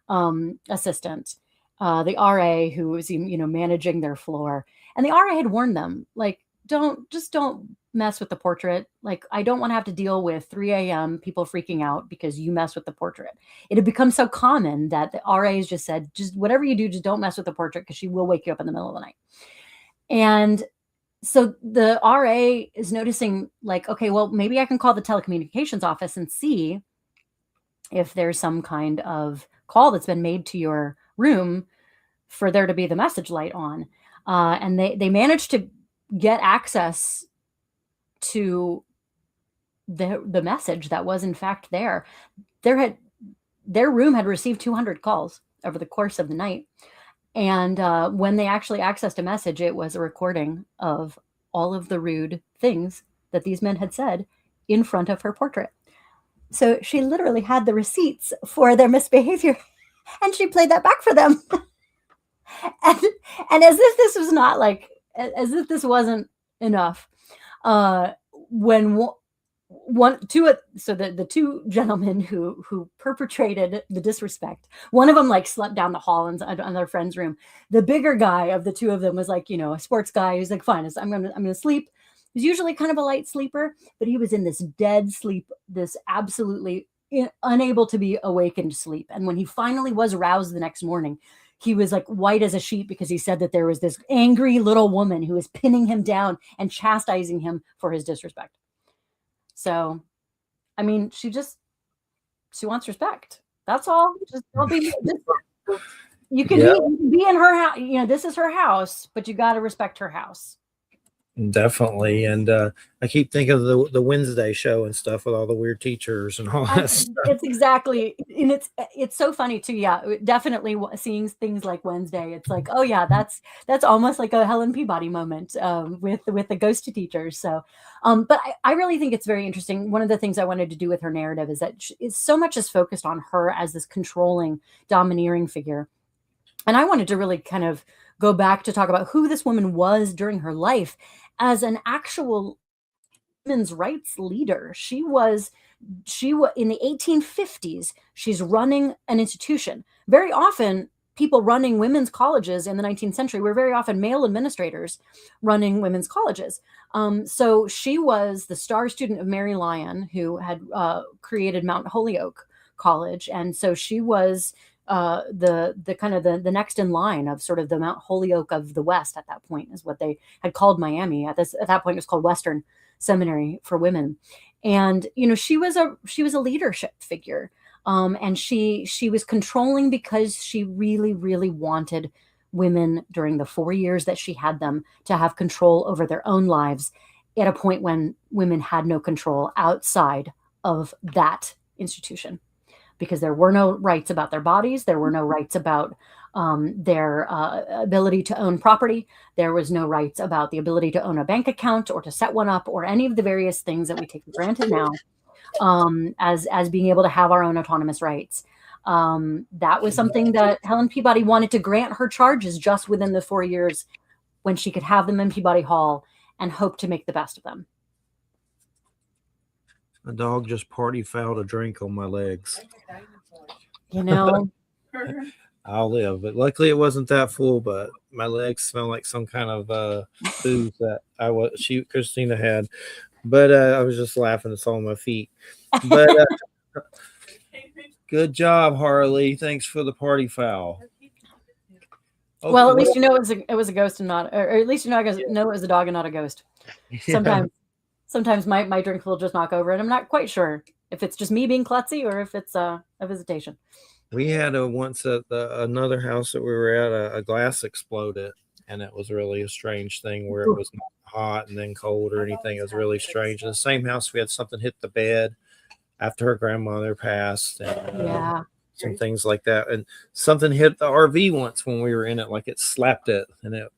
assistant, the RA, who was, managing their floor. And the RA had warned them, like, don't mess with the portrait. Like, I don't want to have to deal with 3 a.m. people freaking out because you mess with the portrait. It had become so common that the RAs just said, just whatever you do, just don't mess with the portrait, because she will wake you up in the middle of the night. And so the RA is noticing, like, okay, well, maybe I can call the telecommunications office and see if there's some kind of call that's been made to your room for there to be the message light on. And they managed to get access to the message that was in fact there. Their room had received 200 calls over the course of the night. And when they actually accessed a message, it was a recording of all of the rude things that these men had said in front of her portrait. So she literally had the receipts for their misbehavior, and she played that back for them. and as if this was not like, as if this wasn't enough, the two gentlemen who perpetrated the disrespect, one of them like slept down the hall in their friend's room. The bigger guy of the two of them was like, a sports guy. He's like, fine, I'm gonna sleep. He's usually kind of a light sleeper, but he was in this dead sleep, this absolutely unable to be awakened sleep. And when he finally was roused the next morning, he was like white as a sheet, because he said that there was this angry little woman who was pinning him down and chastising him for his disrespect. So, I mean, she wants respect. That's all. You can be in her house. This is her house, but you got to respect her house. Definitely. And I keep thinking of the Wednesday show and stuff with all the weird teachers and all that stuff. It's exactly, and it's so funny too. Yeah, definitely seeing things like Wednesday. It's like, oh yeah, that's almost like a Helen Peabody moment with the ghost teachers. So, but I really think it's very interesting. One of the things I wanted to do with her narrative is that so much is focused on her as this controlling, domineering figure. And I wanted to really kind of go back to talk about who this woman was during her life as an actual women's rights leader. She was in the 1850s. She's running an institution. Very often, people running women's colleges in the 19th century were very often male administrators running women's colleges. So she was the star student of Mary Lyon, who had created Mount Holyoke College, and so she was the kind of the next in line of sort of the Mount Holyoke of the West. At that point is what they had called Miami. At that point it was called Western Seminary for Women. And she was a leadership figure, and she was controlling because she really, really wanted women during the 4 years that she had them to have control over their own lives at a point when women had no control outside of that institution, because there were no rights about their bodies. There were no rights about their ability to own property. There was no rights about the ability to own a bank account or to set one up, or any of the various things that we take for granted now as being able to have our own autonomous rights. That was something that Helen Peabody wanted to grant her charges just within the 4 years when she could have them in Peabody Hall and hope to make the best of them. A dog just party fouled a drink on my legs. I'll live. But luckily it wasn't that full, but my legs smell like some kind of booze that Christina had. But I was just laughing. It's on my feet. But good job, Harley. Thanks for the party foul. Okay, well, at least it was a ghost and not, or at least it was a dog and not a ghost. Yeah. Sometimes my drink will just knock over, and I'm not quite sure if it's just me being klutzy or if it's a visitation. We had once at another house that we were at, a glass exploded, and it was really a strange thing where it was not hot and then cold or anything. It was really strange. In the same house, we had something hit the bed after her grandmother passed, and some things like that. And something hit the RV once when we were in it, like it slapped it, and it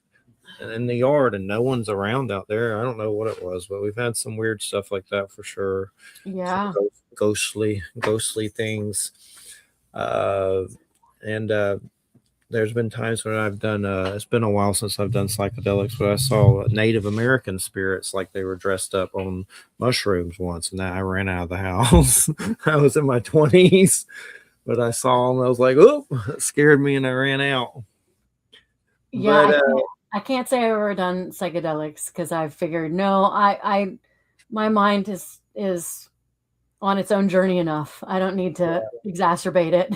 in the yard, and no one's around out there. I don't know what it was, but we've had some weird stuff like that for sure. Yeah, some ghostly things. And there's been times when I've done, it's been a while since I've done psychedelics, but I saw Native American spirits like they were dressed up on mushrooms once, and I ran out of the house. I was in my 20s, but I saw them. I was like, oh, it scared me, and I ran out. Yeah, But I can't say I've ever done psychedelics because I've figured no, my mind is on its own journey enough. I don't need to exacerbate it.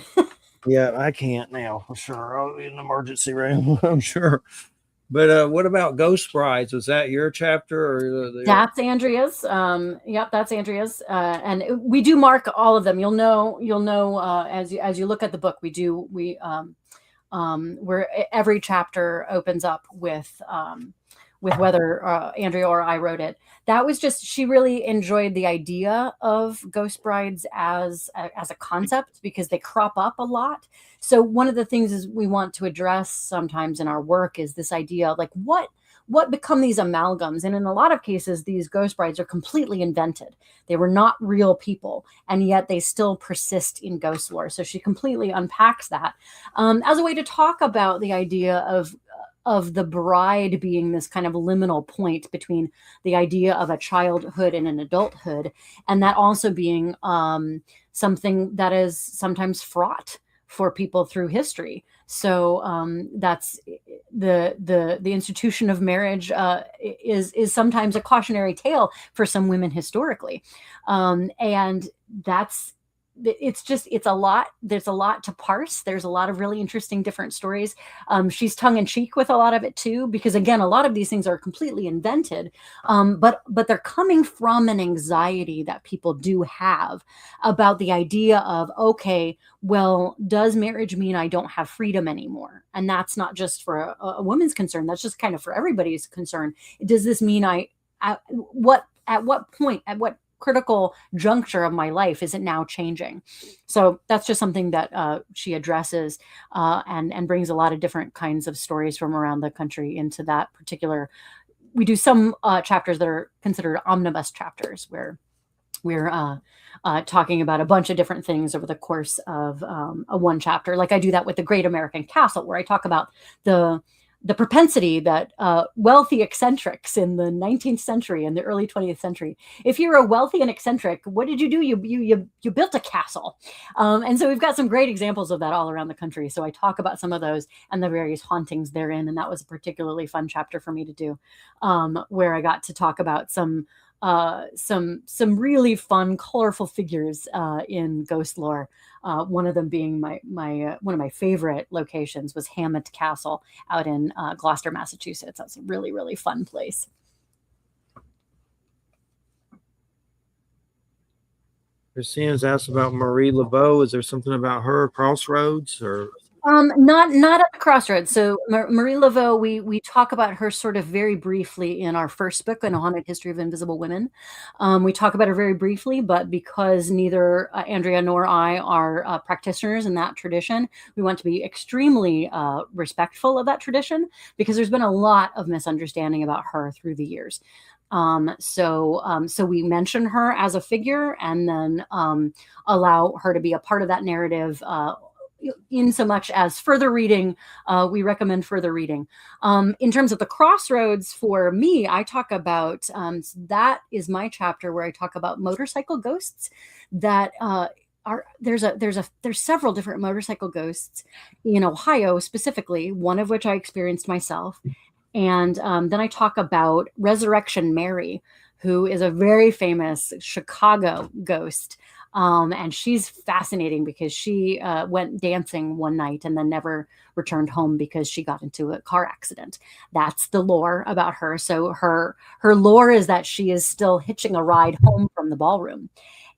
yeah, I can't now for sure. I'll be in the emergency room, I'm sure. But what about Ghost Brides? Was that your chapter or That's Andrea's. Yep, that's Andrea's. And we do mark all of them. You'll know as you look at the book. Where every chapter opens up with whether Andrea or I wrote it. That was just, she really enjoyed the idea of Ghost Brides as a concept because they crop up a lot. So one of the things is we want to address sometimes in our work is this idea like what become these amalgams? And in a lot of cases, these ghost brides are completely invented. They were not real people, and yet they still persist in ghost lore. So she completely unpacks that as a way to talk about the idea of the bride being this kind of liminal point between the idea of a childhood and an adulthood, and that also being something that is sometimes fraught for people through history. So that's the institution of marriage is sometimes a cautionary tale for some women historically, and it's a lot. There's a lot to parse. There's a lot of really interesting different stories. She's tongue in cheek with a lot of it too, because again, a lot of these things are completely invented, but they're coming from an anxiety that people do have about the idea of, okay, well, does marriage mean I don't have freedom anymore? And that's not just for a woman's concern. That's just kind of for everybody's concern. Does this mean at what point, at what critical juncture of my life is it now changing? So that's just something that she addresses and brings a lot of different kinds of stories from around the country into that particular. We do some chapters that are considered omnibus chapters where we're talking about a bunch of different things over the course of a one chapter. Like I do that with the Great American Castle, where I talk about the propensity that wealthy eccentrics in the 19th century and the early 20th century, if you're a wealthy and eccentric, what did you do? You built a castle. And so we've got some great examples of that all around the country. So I talk about some of those and the various hauntings therein. And that was a particularly fun chapter for me to do, where I got to talk about some really fun, colorful figures in ghost lore. One of them being my one of my favorite locations was Hammond Castle out in Gloucester, Massachusetts. That's a really, really fun place. Christina's asked about Marie Laveau. Is there something about her, Crossroads, or? Not at the crossroads. So Marie Laveau, we talk about her sort of very briefly in our first book, An Haunted History of Invisible Women. We talk about her very briefly, but because neither Andrea nor I are practitioners in that tradition, we want to be extremely respectful of that tradition because there's been a lot of misunderstanding about her through the years. So we mention her as a figure and then allow her to be a part of that narrative in so much as further reading, we recommend further reading. In terms of the crossroads for me, I talk about, that is my chapter where I talk about motorcycle ghosts that there's several different motorcycle ghosts in Ohio specifically, one of which I experienced myself. And then I talk about Resurrection Mary, who is a very famous Chicago ghost. And she's fascinating because she went dancing one night and then never returned home because she got into a car accident. That's the lore about her. So her lore is that she is still hitching a ride home from the ballroom.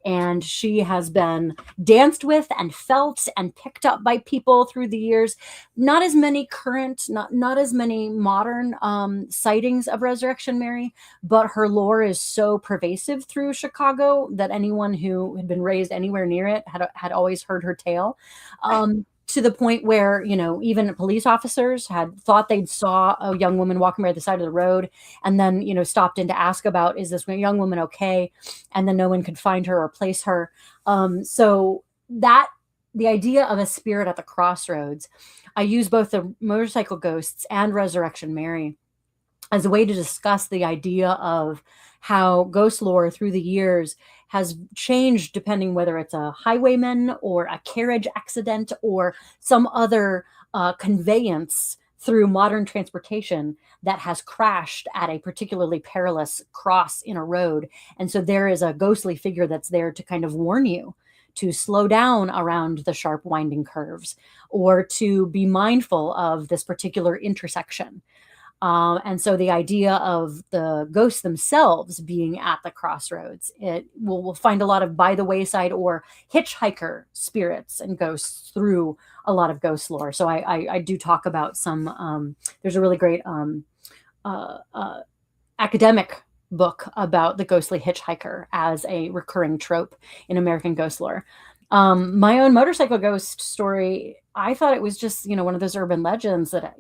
And she has been danced with and felt and picked up by people through the years. Not as many current, not as many modern sightings of Resurrection Mary, but her lore is so pervasive through Chicago that anyone who had been raised anywhere near it had always heard her tale. To the point where, even police officers had thought they'd saw a young woman walking by the side of the road and then, stopped in to ask about, is this young woman okay? And then no one could find her or place her. So that the idea of a spirit at the crossroads, I use both the motorcycle ghosts and Resurrection Mary as a way to discuss the idea of how ghost lore through the years has changed depending whether it's a highwayman or a carriage accident or some other conveyance through modern transportation that has crashed at a particularly perilous cross in a road. And so there is a ghostly figure that's there to kind of warn you to slow down around the sharp winding curves or to be mindful of this particular intersection. And so the idea of the ghosts themselves being at the crossroads, we'll find a lot of by the wayside or hitchhiker spirits and ghosts through a lot of ghost lore. So I do talk about some, there's a really great academic book about the ghostly hitchhiker as a recurring trope in American ghost lore. My own motorcycle ghost story, I thought it was just, one of those urban legends that,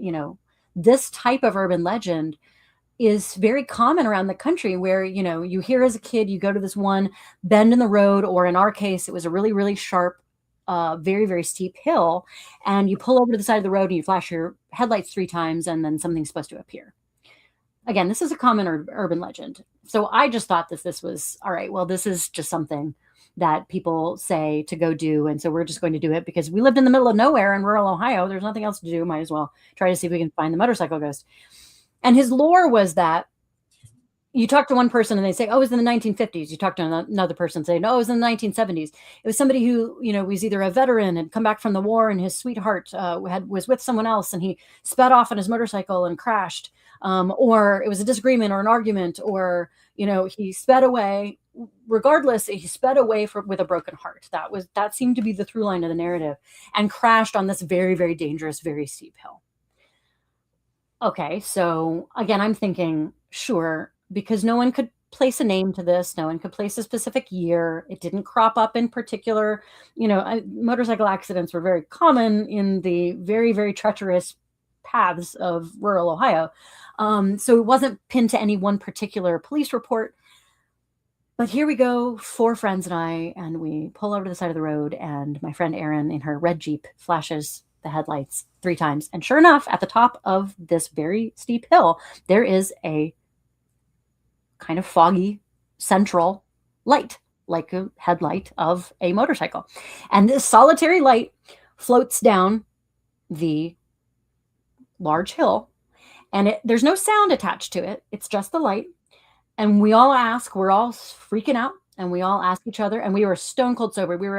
this type of urban legend is very common around the country where, you hear as a kid, you go to this one bend in the road, or in our case, it was a really, really sharp, very, very steep hill. And you pull over to the side of the road and you flash your headlights 3 times and then something's supposed to appear. Again, this is a common urban legend. So I just thought that this was, all right, well, this is just something that people say to go do. And so we're just going to do it because we lived in the middle of nowhere in rural Ohio. There's nothing else to do. Might as well try to see if we can find the motorcycle ghost. And his lore was that you talk to one person and they say, oh, it was in the 1950s. You talk to another person and say, no, it was in the 1970s. It was somebody who, was either a veteran and come back from the war and his sweetheart was with someone else and he sped off on his motorcycle and crashed. Or it was a disagreement or an argument, or, he sped away. Regardless, he sped away with a broken heart. That seemed to be the through line of the narrative, and crashed on this very, very dangerous, very steep hill. Okay, so again, I'm thinking, sure, because no one could place a name to this. No one could place a specific year. It didn't crop up in particular. Motorcycle accidents were very common in the very, very treacherous paths of rural Ohio. So it wasn't pinned to any one particular police report. But here we go, 4 friends and we pull over to the side of the road, and my friend Erin in her red Jeep flashes the headlights 3 times. And sure enough, at the top of this very steep hill, there is a kind of foggy central light, like a headlight of a motorcycle. And this solitary light floats down the large hill, and there's no sound attached to it. It's just the light. And we're all freaking out, and we all ask each other, and we were stone cold sober. We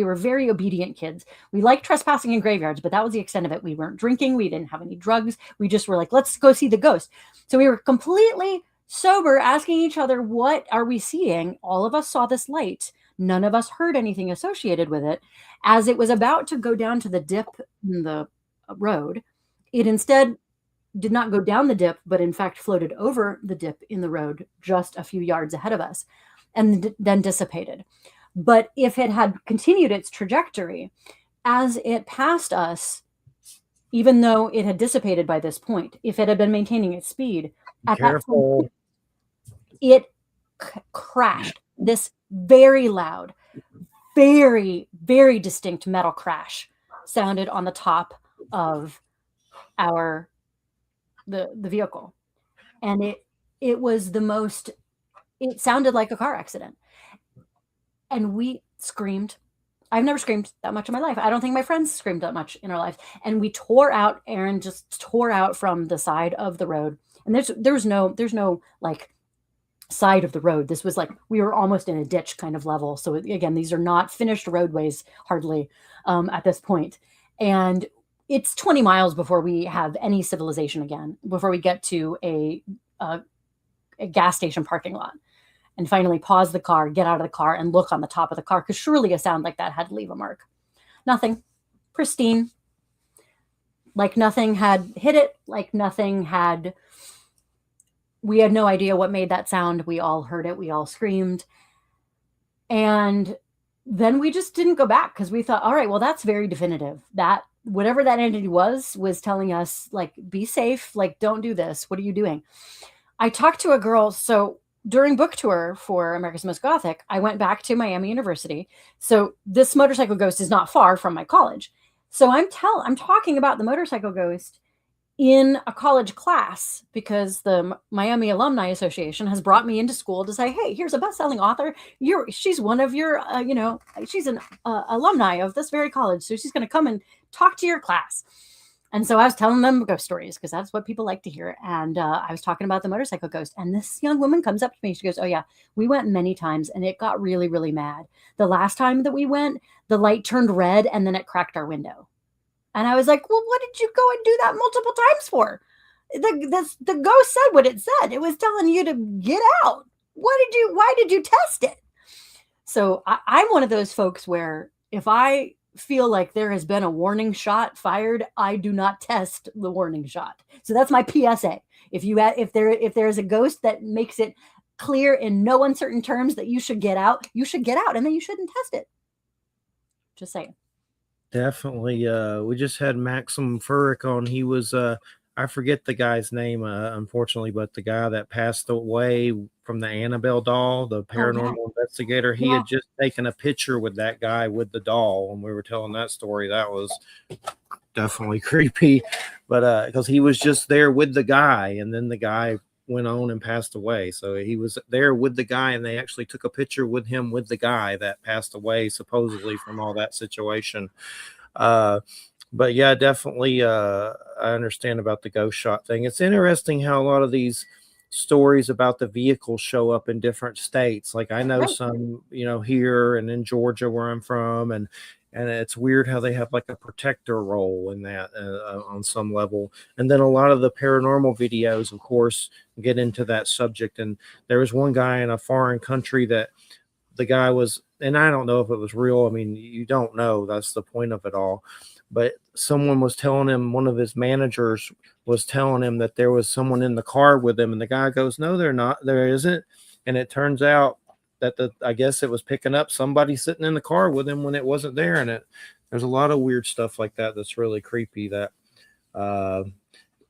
were very obedient kids. We liked trespassing in graveyards, but that was the extent of it. We weren't drinking. We didn't have any drugs. We just were like, let's go see the ghost. So we were completely sober, asking each other, what are we seeing? All of us saw this light. None of us heard anything associated with it. As it was about to go down to the dip in the road, it instead did not go down the dip, but in fact floated over the dip in the road just a few yards ahead of us, and then dissipated. But if it had continued its trajectory, as it passed us, even though it had dissipated by this point, if it had been maintaining its speed, at that point, it crashed. This very loud, very, very distinct metal crash sounded on the top of the vehicle. And it was it sounded like a car accident. And we screamed. I've never screamed that much in my life. I don't think my friends screamed that much in our life. And we tore out. Aaron just tore out from the side of the road. And there's no like side of the road. This was like, we were almost in a ditch kind of level. So again, these are not finished roadways hardly at this point. And it's 20 miles before we have any civilization again, before we get to a gas station parking lot and finally pause the car, get out of the car, and look on the top of the car, because surely a sound like that had to leave a mark. Nothing. Pristine. Like nothing had hit it, like nothing had... We had no idea what made that sound. We all heard it. We all screamed. And then we just didn't go back, because we thought, all right, well, that's very definitive. That whatever that entity was telling us, like, be safe, like, don't do this. What are you doing? I talked to a girl. So during book tour for America's Most Gothic, I went back to Miami University. So this motorcycle ghost is not far from my college. So I'm talking about the motorcycle ghost in a college class because the Miami Alumni Association has brought me into school to say, hey, here's a best-selling author. She's one of your, she's an alumni of this very college. So she's going to come and talk to your class. And so I was telling them ghost stories because that's what people like to hear. And I was talking about the motorcycle ghost. And this young woman comes up to me. She goes, oh, yeah, we went many times and it got really, really mad. The last time that we went, the light turned red and then it cracked our window. And I was like, well, what did you go and do that multiple times for? The ghost said what it said. It was telling you to get out. Why did you test it? So I'm one of those folks where if I feel like there has been a warning shot fired, I do not test the warning shot. So that's my PSA. If there is a ghost that makes it clear in no uncertain terms that you should get out, and then you shouldn't test it. Just saying. Definitely. We just had Maxim Furyk on. He was I forget the guy's name, unfortunately, but the guy that passed away from the Annabelle doll, the paranormal investigator, he had just taken a picture with that guy with the doll. When we were telling that story, that was definitely creepy. But because he was just there with the guy, and then the guy went on and passed away. So he was there with the guy, and they actually took a picture with him with the guy that passed away, supposedly from all that situation. But yeah, definitely, I understand about the ghost shot thing. It's interesting how a lot of these stories about the vehicles show up in different states. Like I know some, here and in Georgia where I'm from, and it's weird how they have like a protector role in that on some level. And then a lot of the paranormal videos, of course, get into that subject. And there was one guy in a foreign country that the guy was, and I don't know if it was real. I mean, you don't know. That's the point of it all. But someone was telling him, one of his managers was telling him that there was someone in the car with him. And the guy goes, no, they're not. There isn't. And it turns out that I guess it was picking up somebody sitting in the car with him when it wasn't there. And there's a lot of weird stuff like that that's really creepy, that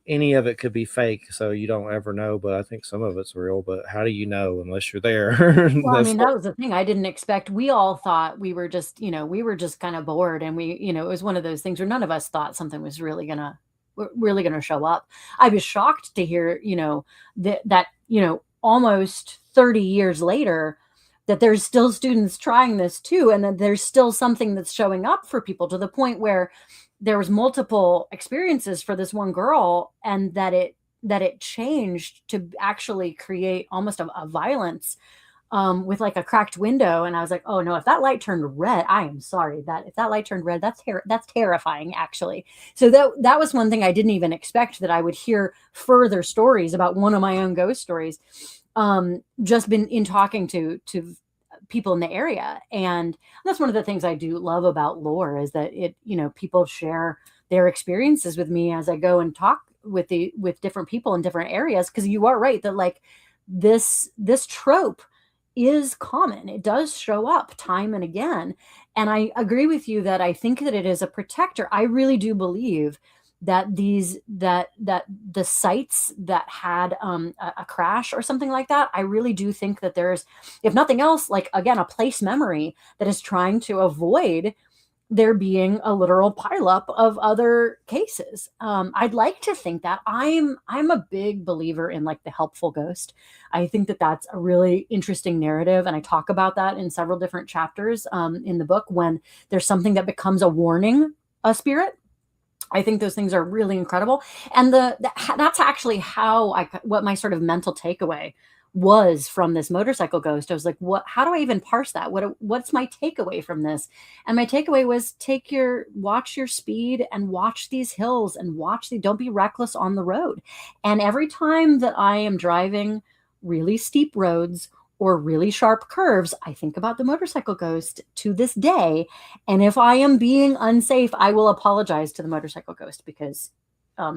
any of it could be fake, so you don't ever know. But I think some of it's real. But how do you know unless you're there? Well, I mean, that was the thing I didn't expect. We all thought we were just kind of bored, and it was one of those things where none of us thought something was really gonna show up. I was shocked to hear, that almost 30 years later, that there's still students trying this too, and that there's still something that's showing up for people, to the point where there was multiple experiences for this one girl, and that it changed to actually create almost a violence with like a cracked window. And I was like, oh no, if that light turned red, I am sorry, that if that light turned red, that's terrifying, actually. So that was one thing I didn't even expect, that I would hear further stories about one of my own ghost stories, just been in talking to people in the area. And that's one of the things I do love about lore, is that people share their experiences with me as I go and talk with different people in different areas. Because you are right that like this trope is common. It does show up time and again. And I agree with you that I think that it is a protector. I really do believe that the sites that had a crash or something like that, I really do think that there's, if nothing else, like again, a place memory that is trying to avoid there being a literal pileup of other cases. I'd like to think that I'm a big believer in like the helpful ghost. I think that that's a really interesting narrative, and I talk about that in several different chapters in the book. When there's something that becomes a warning, a spirit, I think those things are really incredible. And that's actually what my sort of mental takeaway was from this motorcycle ghost. I was like, how do I even parse that? What's my takeaway from this? And my takeaway was watch your speed, and watch these hills, and don't be reckless on the road. And every time that I am driving really steep roads or really sharp curves, I think about the motorcycle ghost to this day. And if I am being unsafe, I will apologize to the motorcycle ghost, because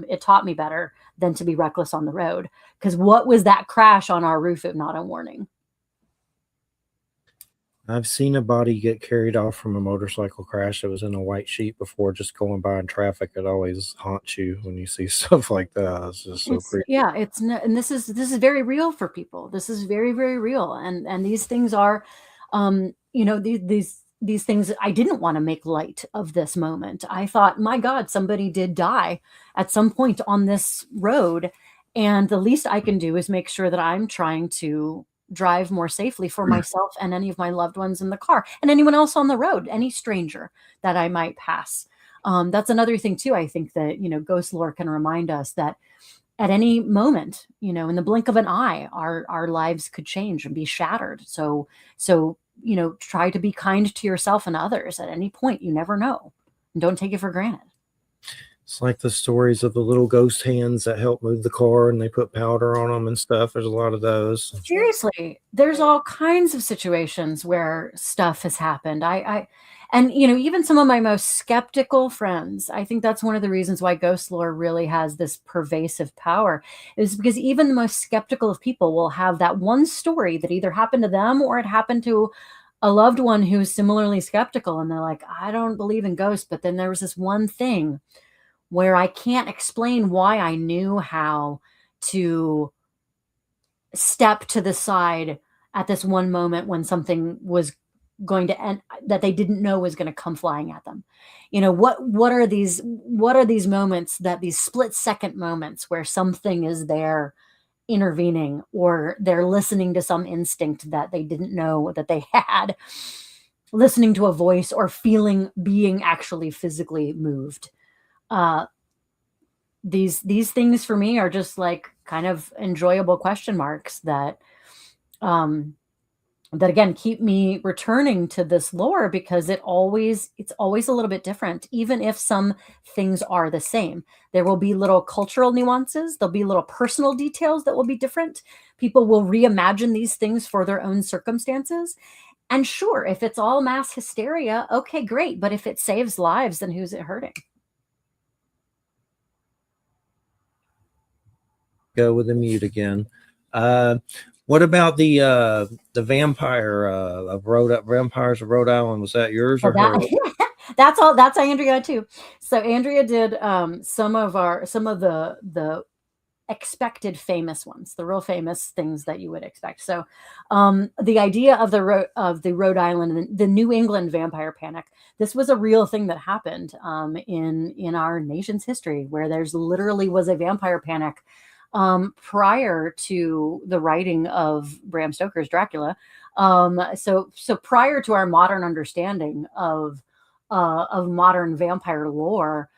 it taught me better than to be reckless on the road. Because what was that crash on our roof if not a warning? I've seen a body get carried off from a motorcycle crash that was in a white sheet before, just going by in traffic. It always haunts you when you see stuff like that. It's just so It's creepy. yeah, it's no, and this is very real for people. This is very, very real. And these things are, these things I didn't want to make light of this moment. I thought, my God, somebody did die at some point on this road. And the least I can do is make sure that I'm trying to drive more safely for myself and any of my loved ones in the car and anyone else on the road, any stranger that I might pass. That's another thing too. I think that, ghost lore can remind us that at any moment, in the blink of an eye, our lives could change and be shattered. So try to be kind to yourself and others at any point. You never know. And don't take it for granted. It's like the stories of the little ghost hands that help move the car and they put powder on them and stuff. There's a lot of those. Seriously, there's all kinds of situations where stuff has happened. And even some of my most skeptical friends, I think that's one of the reasons why ghost lore really has this pervasive power, is because even the most skeptical of people will have that one story that either happened to them or it happened to a loved one who's similarly skeptical. And they're like, I don't believe in ghosts, but then there was this one thing where I can't explain why I knew how to step to the side at this one moment when something was going to end that they didn't know was going to come flying at them. What are these moments, that these split second moments where something is there intervening, or they're listening to some instinct that they didn't know that they had, listening to a voice or being actually physically moved. uh these things for me are just like kind of enjoyable question marks um that again keep me returning to this lore, because it's always a little bit different. Even if some things are the same, there will be little cultural nuances, there'll be little personal details that will be different. People will reimagine these things for their own circumstances. And sure, if it's all mass hysteria, okay, great, but if it saves lives, then who's it hurting? Go with the mute again. Uh, what about the vampires of Rhode Island? Was that yours So or that her? that's Andrea too. So Andrea did some of the expected famous ones, the real famous things that you would expect. So the idea of the Rhode Island, the New England vampire panic, this was a real thing that happened in our nation's history, where there's literally was a vampire panic prior to the writing of Bram Stoker's Dracula. So prior to our modern understanding of modern vampire lore,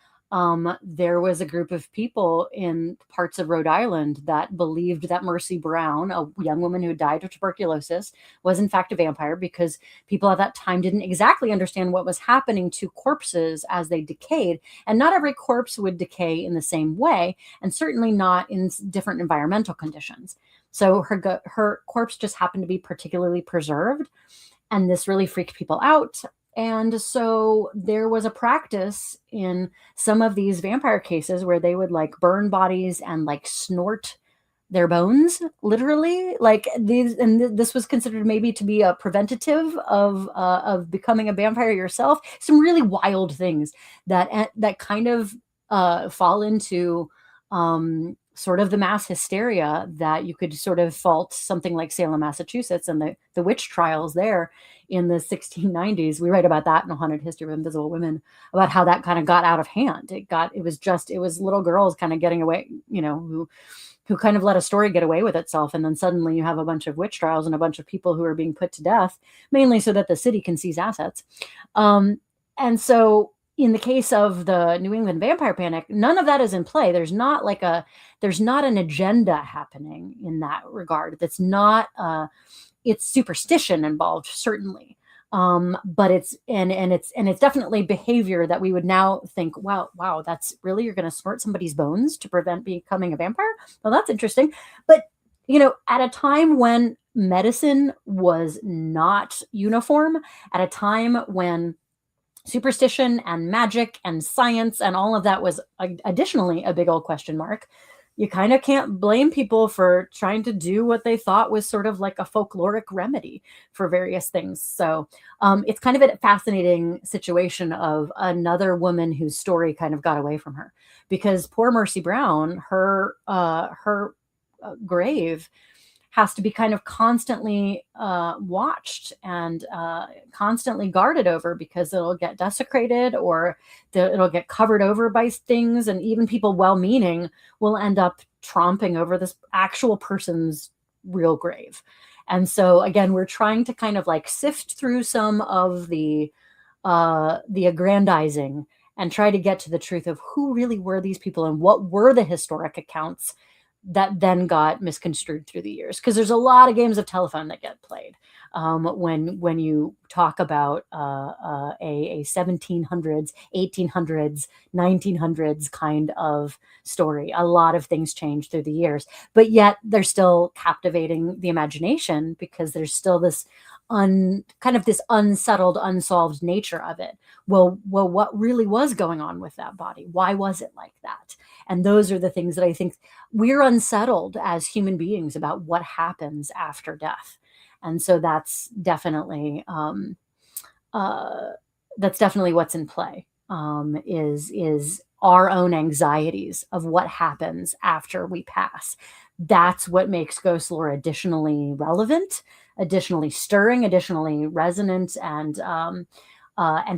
there was a group of people in parts of Rhode Island that believed that Mercy Brown, a young woman who died of tuberculosis, was in fact a vampire, because people at that time didn't exactly understand what was happening to corpses as they decayed. And not every corpse would decay in the same way, and certainly not in different environmental conditions. So her corpse just happened to be particularly preserved, and this really freaked people out. And so there was a practice in some of these vampire cases where they would like burn bodies and like snort their bones, literally, like these. And this was considered maybe to be a preventative of becoming a vampire yourself. Some really wild things that kind of fall into sort of the mass hysteria that you could sort of fault something like Salem, Massachusetts, and the witch trials there in the 1690s. We write about that in A Haunted History of Invisible Women, about how that kind of got out of hand. It was little girls kind of getting away, who kind of let a story get away with itself. And then suddenly you have a bunch of witch trials and a bunch of people who are being put to death, mainly so that the city can seize assets. And so in the case of the New England vampire panic, none of that is in play. There's not an agenda happening in that regard. It's superstition involved, certainly. But it's definitely behavior that we would now think, wow, that's really, you're going to snort somebody's bones to prevent becoming a vampire? Well, that's interesting. But at a time when medicine was not uniform, at a time when superstition and magic and science and all of that was additionally a big old question mark, you kind of can't blame people for trying to do what they thought was sort of like a folkloric remedy for various things. So it's kind of a fascinating situation of another woman whose story kind of got away from her, because poor Mercy Brown, her grave has to be kind of constantly watched and constantly guarded over, because it'll get desecrated, or it'll get covered over by things, and even people well-meaning will end up tromping over this actual person's real grave. And so again, we're trying to kind of like sift through some of the aggrandizing and try to get to the truth of who really were these people and what were the historic accounts that then got misconstrued through the years. Because there's a lot of games of telephone that get played when you talk about a 1700s, 1800s, 1900s kind of story. A lot of things change through the years, but yet they're still captivating the imagination, because there's still this kind of this unsettled, unsolved nature of it. Well, what really was going on with that body? Why was it like that? And those are the things that I think we're unsettled as human beings about, what happens after death. And so that's definitely what's in play, is our own anxieties of what happens after we pass. That's what makes ghost lore additionally relevant, additionally stirring, additionally resonant, and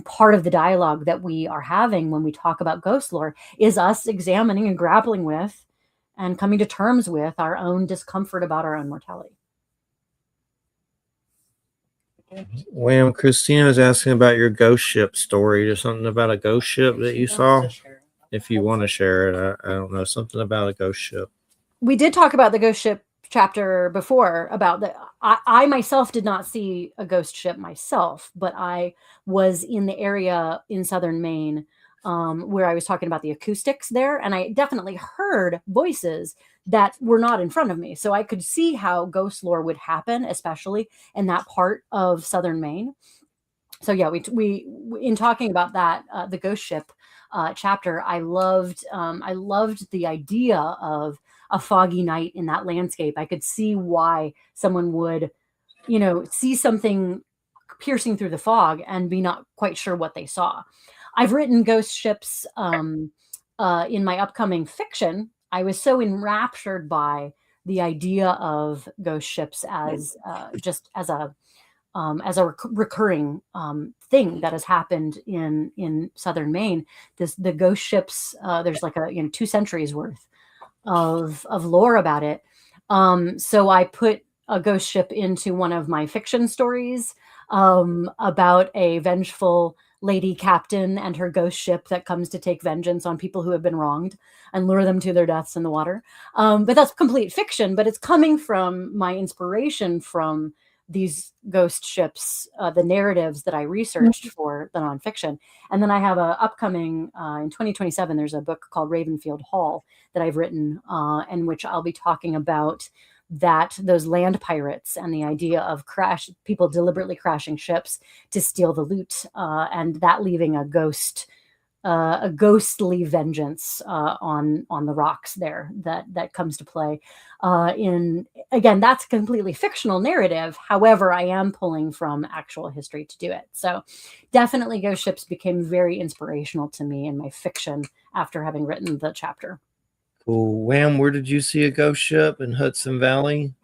part of the dialogue that we are having when we talk about ghost lore is us examining and grappling with and coming to terms with our own discomfort about our own mortality. William, Christina was asking about your ghost ship story. There's something about a ghost ship that you saw. If you want to share it, I don't know, something about a ghost ship. We did talk about the ghost ship chapter before, about I myself did not see a ghost ship myself, but I was in the area in southern Maine where I was talking about the acoustics there, and I definitely heard voices that were not in front of me. So I could see how ghost lore would happen, especially in that part of southern Maine. So yeah, we in talking about that, the ghost ship chapter, I loved the idea of a foggy night in that landscape. I could see why someone would, see something piercing through the fog and be not quite sure what they saw. I've written ghost ships in my upcoming fiction. I was so enraptured by the idea of ghost ships as just as a recurring thing that has happened in southern Maine. The ghost ships, there's like 2 centuries worth of lore about it. So I put a ghost ship into one of my fiction stories about a vengeful lady captain and her ghost ship that comes to take vengeance on people who have been wronged and lure them to their deaths in the water. But that's complete fiction, but it's coming from my inspiration from these ghost ships, the narratives that I researched for the nonfiction. And then I have a upcoming, in 2027, there's a book called Ravenfield Hall that I've written, in which I'll be talking about those land pirates and the idea of people deliberately crashing ships to steal the loot, and that leaving a ghostly vengeance on the rocks there that comes to play. Again, that's a completely fictional narrative. However, I am pulling from actual history to do it. So definitely ghost ships became very inspirational to me in my fiction after having written the chapter. Cool. Wham, where did you see a ghost ship in Hudson Valley?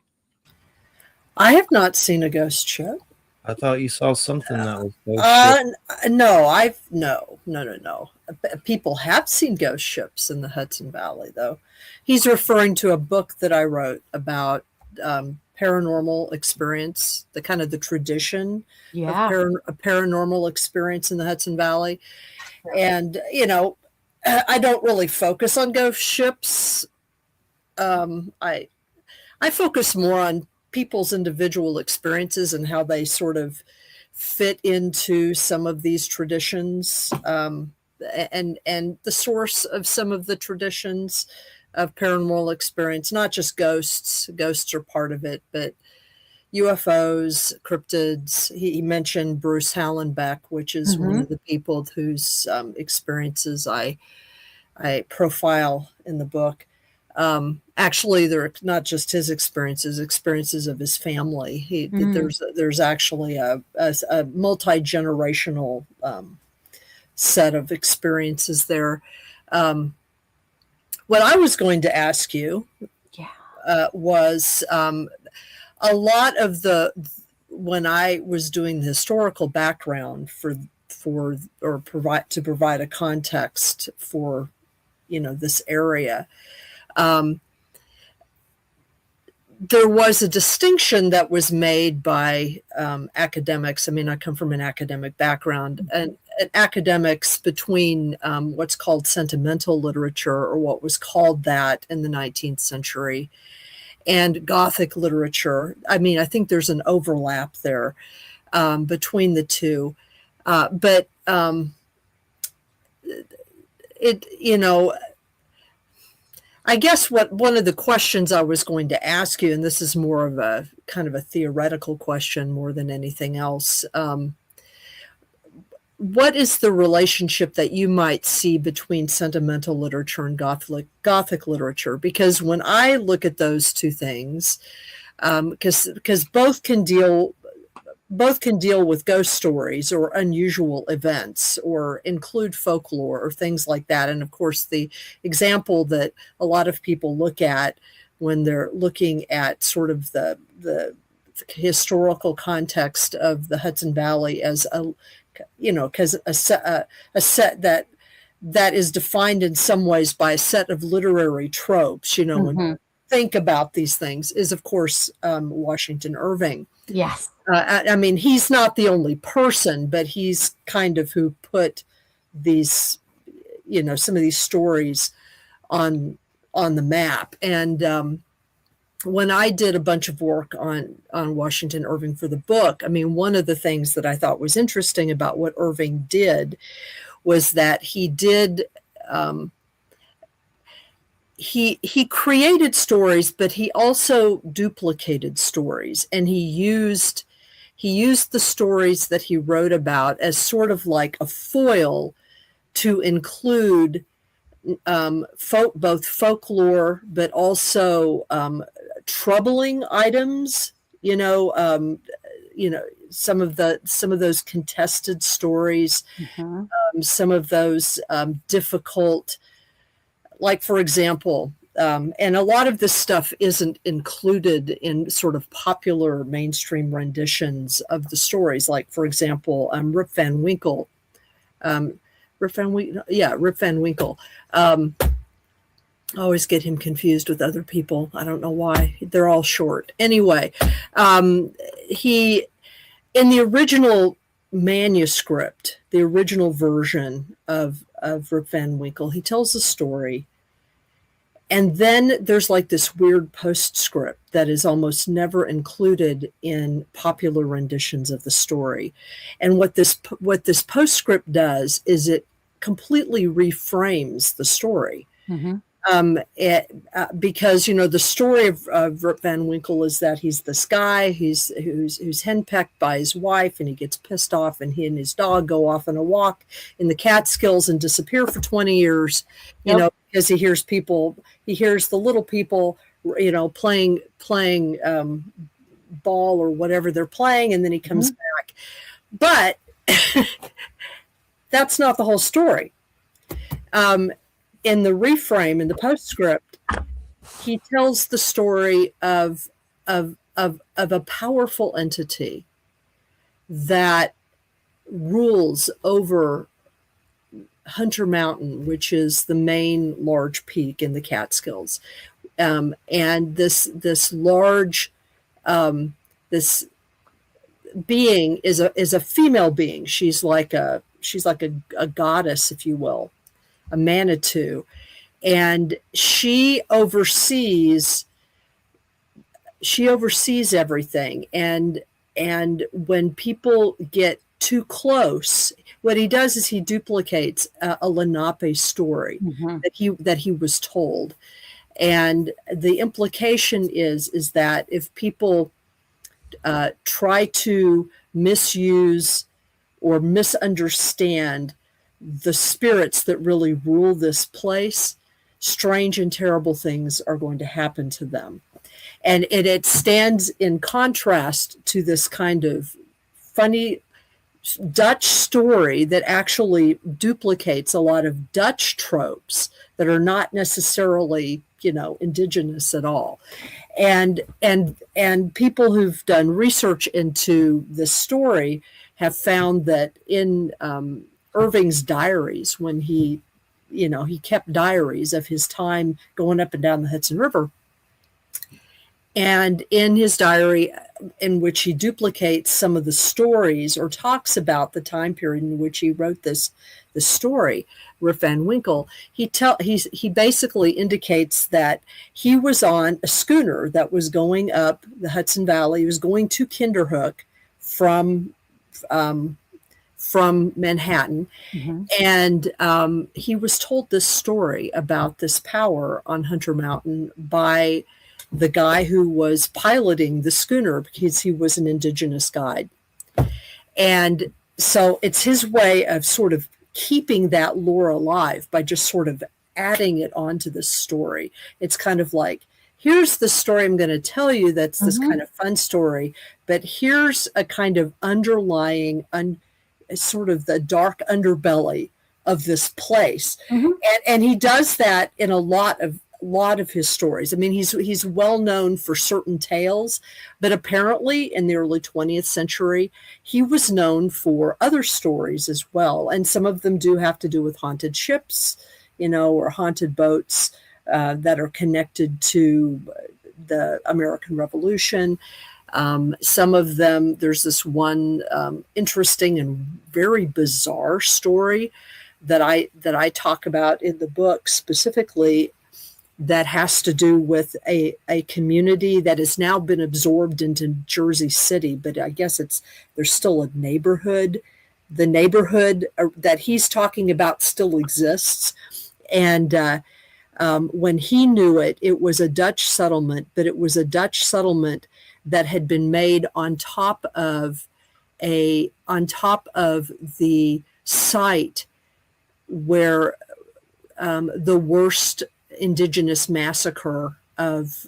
I have not seen a ghost ship. I thought you saw something that was ghost ship. No. People have seen ghost ships in the Hudson Valley, though. He's referring to a book that I wrote about paranormal experience, the kind of the tradition of a paranormal experience in the Hudson Valley. And, I don't really focus on ghost ships. I focus more on people's individual experiences and how they sort of fit into some of these traditions, and the source of some of the traditions of paranormal experience, not just ghosts. Ghosts are part of it, but UFOs, cryptids. He mentioned Bruce Hallenbeck, which is one of the people whose experiences I profile in the book. Actually, they're not just his experiences of his family. There's actually a multi-generational set of experiences there. What I was going to ask you was a lot of when I was doing the historical background to provide a context for, this area. There was a distinction that was made by academics. I mean, I come from an academic background, and academics between what's called sentimental literature, or what was called that in the 19th century, and Gothic literature. I mean, I think there's an overlap there between the two. But I guess one of the questions I was going to ask you, and this is more of a kind of a theoretical question more than anything else, what is the relationship that you might see between sentimental literature and Gothic literature? Because when I look at those two things, because both can deal with ghost stories or unusual events, or include folklore or things like that. And of course, the example that a lot of people look at when they're looking at sort of the historical context of the Hudson Valley as because a set that is defined in some ways by a set of literary tropes, when you think about these things, is of course Washington Irving. Yes. I mean, he's not the only person, but he's kind of who put these, some of these stories on the map. And when I did a bunch of work on Washington Irving for the book, I mean, one of the things that I thought was interesting about what Irving did was that he did he created stories, but he also duplicated stories, and he used the stories that he wrote about as sort of like a foil to include both folklore, but also troubling items. Some of those contested stories, some of those difficult. Like, for example, and a lot of this stuff isn't included in sort of popular mainstream renditions of the stories. Like, for example, Rip Van Winkle. Rip Van Winkle. I always get him confused with other people. I don't know why. They're all short. Anyway, he, in the original manuscript, the original version of Rip Van Winkle, he tells a story, and then there's like this weird postscript that is almost never included in popular renditions of the story. And what this postscript does is it completely reframes the story. Because the story of Rip Van Winkle is that he's this guy who's henpecked by his wife, and he gets pissed off, and he and his dog go off on a walk in the Catskills and disappear for 20 years. Because he hears the little people playing ball or whatever they're playing, and then he comes back. But that's not the whole story. In the reframe, in the postscript, he tells the story of a powerful entity that rules over Hunter Mountain, which is the main large peak in the Catskills, and this large this being is a female being. She's like a goddess, if you will. A Manitou, and she oversees everything. And when people get too close, what he does is he duplicates a Lenape story that he was told. And the implication is that if people try to misuse or misunderstand the spirits that really rule this place, strange and terrible things are going to happen to them. And it stands in contrast to this kind of funny Dutch story that actually duplicates a lot of Dutch tropes that are not necessarily, indigenous at all. And people who've done research into this story have found that in Irving's diaries, when he kept diaries of his time going up and down the Hudson River, and in his diary, in which he duplicates some of the stories or talks about the time period in which he wrote the story, Rip Van Winkle, he basically indicates that he was on a schooner that was going up the Hudson Valley. He was going to Kinderhook from Manhattan. Mm-hmm. And he was told this story about this power on Hunter Mountain by the guy who was piloting the schooner, because he was an indigenous guide. And so it's his way of sort of keeping that lore alive by just sort of adding it onto the story. It's kind of like, here's the story I'm going to tell you that's this kind of fun story, but here's a kind of underlying, sort of the dark underbelly of this place. Mm-hmm. And he does that in a lot of his stories. I mean, he's well known for certain tales, but apparently in the early 20th century, he was known for other stories as well. And some of them do have to do with haunted ships, or haunted boats that are connected to the American Revolution. Some of them, there's this one interesting and very bizarre story that I talk about in the book specifically, that has to do with a community that has now been absorbed into Jersey City, but I guess there's still a neighborhood. The neighborhood that he's talking about still exists. And when he knew it, it was a Dutch settlement, but it was a Dutch settlement that had been made on top of the site where the worst indigenous massacre of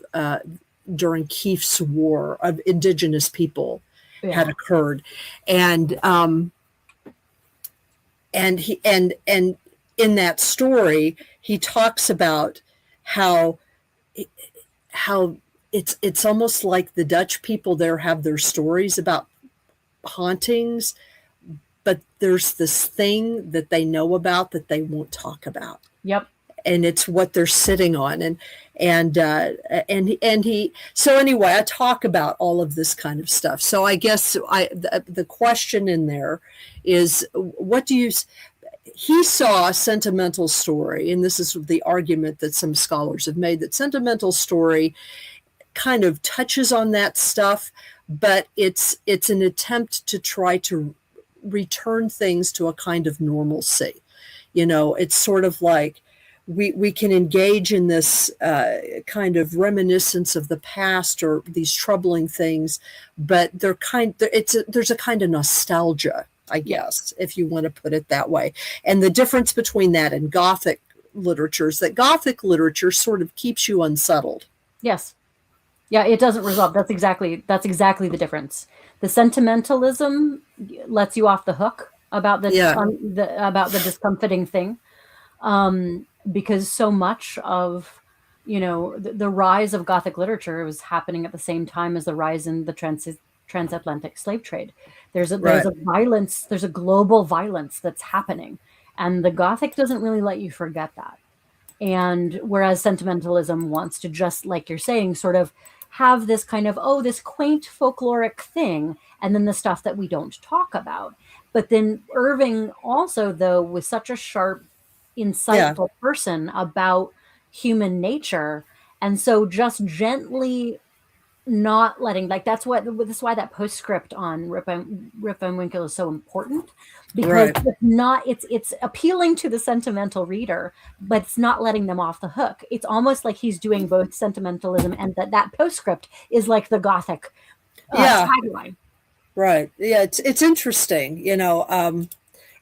during Keefe's War of indigenous people had occurred, and in that story he talks about how it's almost like the Dutch people there have their stories about hauntings, but there's this thing that they know about that they won't talk about. Yep. And it's what they're sitting on. And he, so anyway, I talk about all of this kind of stuff. So I guess the question in there is, he saw a sentimental story, and this is the argument that some scholars have made, that sentimental story kind of touches on that stuff, but it's an attempt to try to return things to a kind of normalcy. It's sort of like, we can engage in this kind of reminiscence of the past or these troubling things, but there's a kind of nostalgia, I guess, if you want to put it that way. And the difference between that and Gothic literature is that Gothic literature sort of keeps you unsettled. Yes. Yeah, it doesn't resolve. That's exactly the difference. The sentimentalism lets you off the hook about about the discomforting thing. Because so much of, the rise of Gothic literature was happening at the same time as the rise in the transatlantic slave trade. There's a violence, there's a global violence that's happening, and the Gothic doesn't really let you forget that. And whereas sentimentalism wants to, just like you're saying, sort of have this kind of, this quaint folkloric thing, and then the stuff that we don't talk about. But then Irving also, though, was such a sharp, insightful person about human nature, and so just gently not letting, that's why that postscript on Rip Van Winkle is so important, because it's appealing to the sentimental reader, but it's not letting them off the hook. It's almost like he's doing both sentimentalism, and that postscript is like the Gothic tagline. Right. Yeah, it's interesting.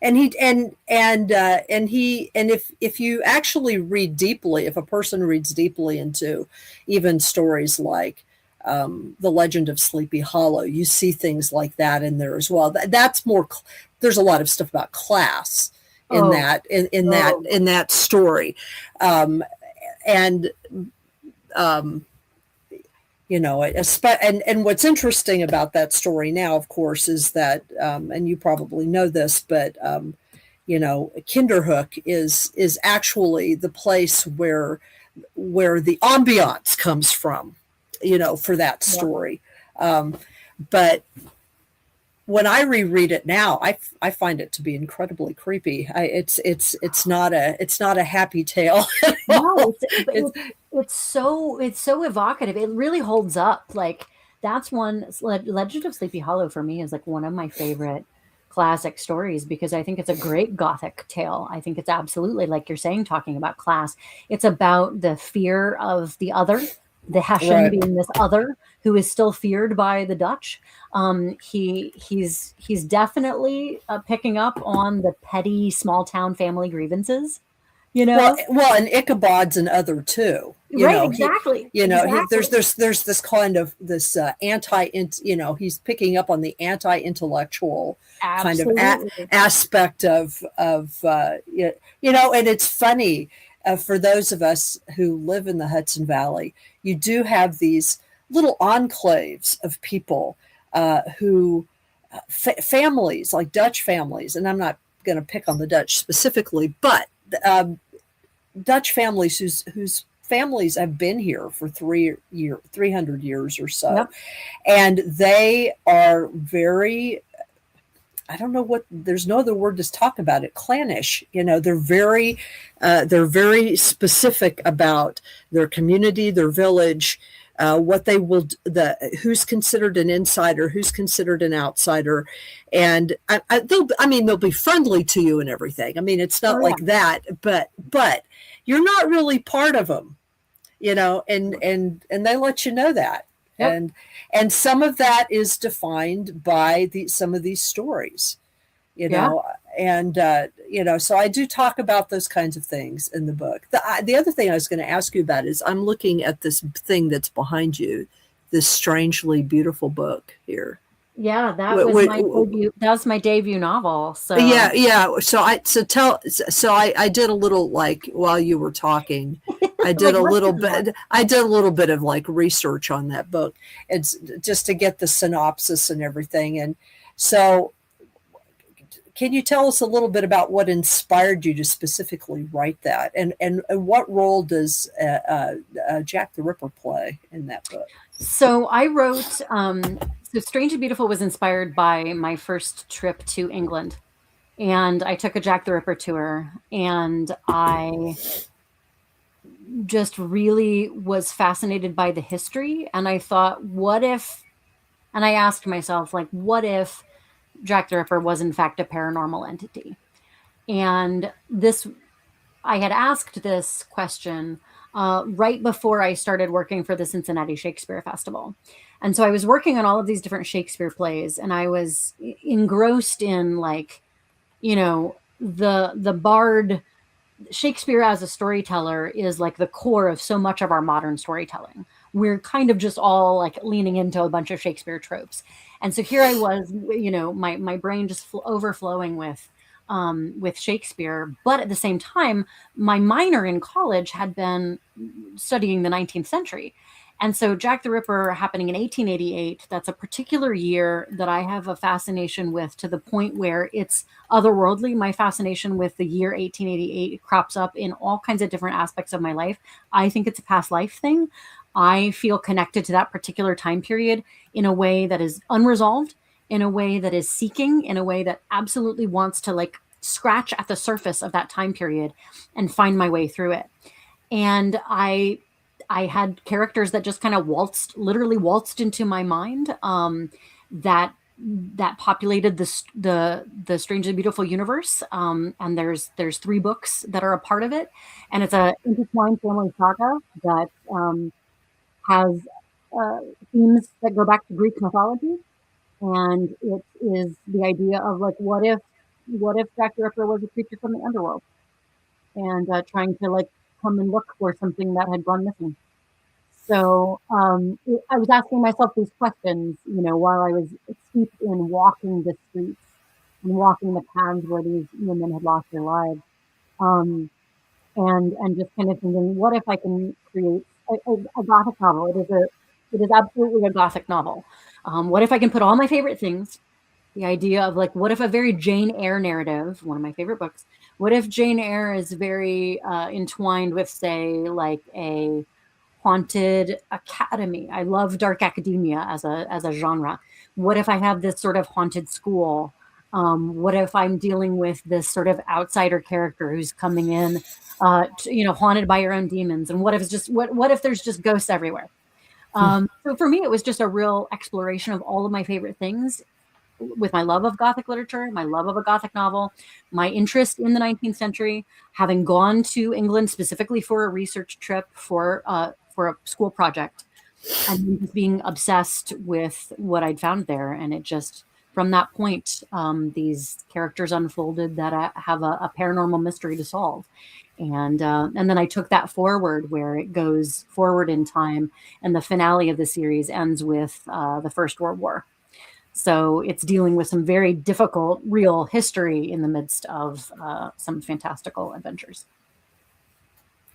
and if you actually read deeply, if a person reads deeply into even stories like the Legend of Sleepy Hollow, you see things like that in there as well. That's more. There's a lot of stuff about class in that story, and and what's interesting about that story now, of course, is that, and you probably know this, but Kinderhook is actually the place where the ambiance comes from, for that story. But when I reread it now, I find it to be incredibly creepy. It's not a happy tale. No, it's so evocative. It really holds up. Like that's one Legend of Sleepy Hollow for me is like one of my favorite classic stories because I think it's a great Gothic tale. I think it's absolutely like you're saying, talking about class. It's about the fear of the other, the Hessian being this other who is still feared by the Dutch. He's definitely picking up on the petty small town family grievances. Well, and Ichabod's an other too. Exactly. There's this kind of this he's picking up on the anti-intellectual kind of aspect of and it's funny for those of us who live in the Hudson Valley. You do have these little enclaves of people who families like Dutch families, and I'm not going to pick on the Dutch specifically, but Dutch families whose families have been here for 300 years or so. And they are very, I don't know there's no other word to talk about it, clannish. They're very specific about their community, their village, what they will, who's considered an insider, who's considered an outsider. And they'll be friendly to you and everything. I mean, it's not like that, but you're not really part of them, and they let you know that. Yep. And some of that is defined by some of these stories, and so I do talk about those kinds of things in the book. The other thing I was going to ask you about is I'm looking at this thing that's behind you, this strangely beautiful book here. Yeah, that was my debut. That was my debut novel. So yeah. So I did a little, like, while you were talking, I did a little bit of like research on that book. It's just to get the synopsis and everything. And so, can you tell us a little bit about what inspired you to specifically write that, and what role does Jack the Ripper play in that book? So I wrote. So Strange and Beautiful was inspired by my first trip to England, and I took a Jack the Ripper tour, and I just really was fascinated by the history. And I thought, and I asked myself, like, what if Jack the Ripper was in fact a paranormal entity? And I had asked this question right before I started working for the Cincinnati Shakespeare Festival. And so I was working on all of these different Shakespeare plays, and I was engrossed in, like, the bard. Shakespeare as a storyteller is like the core of so much of our modern storytelling. We're kind of just all like leaning into a bunch of Shakespeare tropes. And so here I was, my brain just overflowing with Shakespeare. But at the same time, my minor in college had been studying the 19th century. And so Jack the Ripper happening in 1888, that's a particular year that I have a fascination with, to the point where it's otherworldly. My fascination with the year 1888 crops up in all kinds of different aspects of my life. I think it's a past life thing. I feel connected to that particular time period in a way that is unresolved, in a way that is seeking, in a way that absolutely wants to, like, scratch at the surface of that time period and find my way through it. And I had characters that just kind of literally waltzed into my mind, that populated the Strangely Beautiful universe. And there's 3 books that are a part of it, and it's a intertwined family saga that has themes that go back to Greek mythology. And it is the idea of, like, what if what if Jack the Ripper was a creature from the underworld and trying to like come and look for something that had gone missing? So I was asking myself these questions, while I was steeped in walking the streets and walking the paths where these women had lost their lives. Um, and just kind of thinking, what if I can create a Gothic novel? It is absolutely a Gothic novel. What if I can put all my favorite things? The idea of like, what if a very Jane Eyre narrative, one of my favorite books, what if Jane Eyre is very entwined with, say, like a haunted academy? I love dark academia as a genre. What if I have this sort of haunted school? What if I'm dealing with this sort of outsider character who's coming in, haunted by your own demons? And what if it's just what if there's just ghosts everywhere? So for me, it was just a real exploration of all of my favorite things with my love of Gothic literature, my love of a Gothic novel, my interest in the 19th century, having gone to England specifically for a research trip for a school project, and just being obsessed with what I'd found there. And it just, from that point, these characters unfolded that have a paranormal mystery to solve. And then I took that forward, where it goes forward in time, and the finale of the series ends with the First World War. So it's dealing with some very difficult real history in the midst of some fantastical adventures.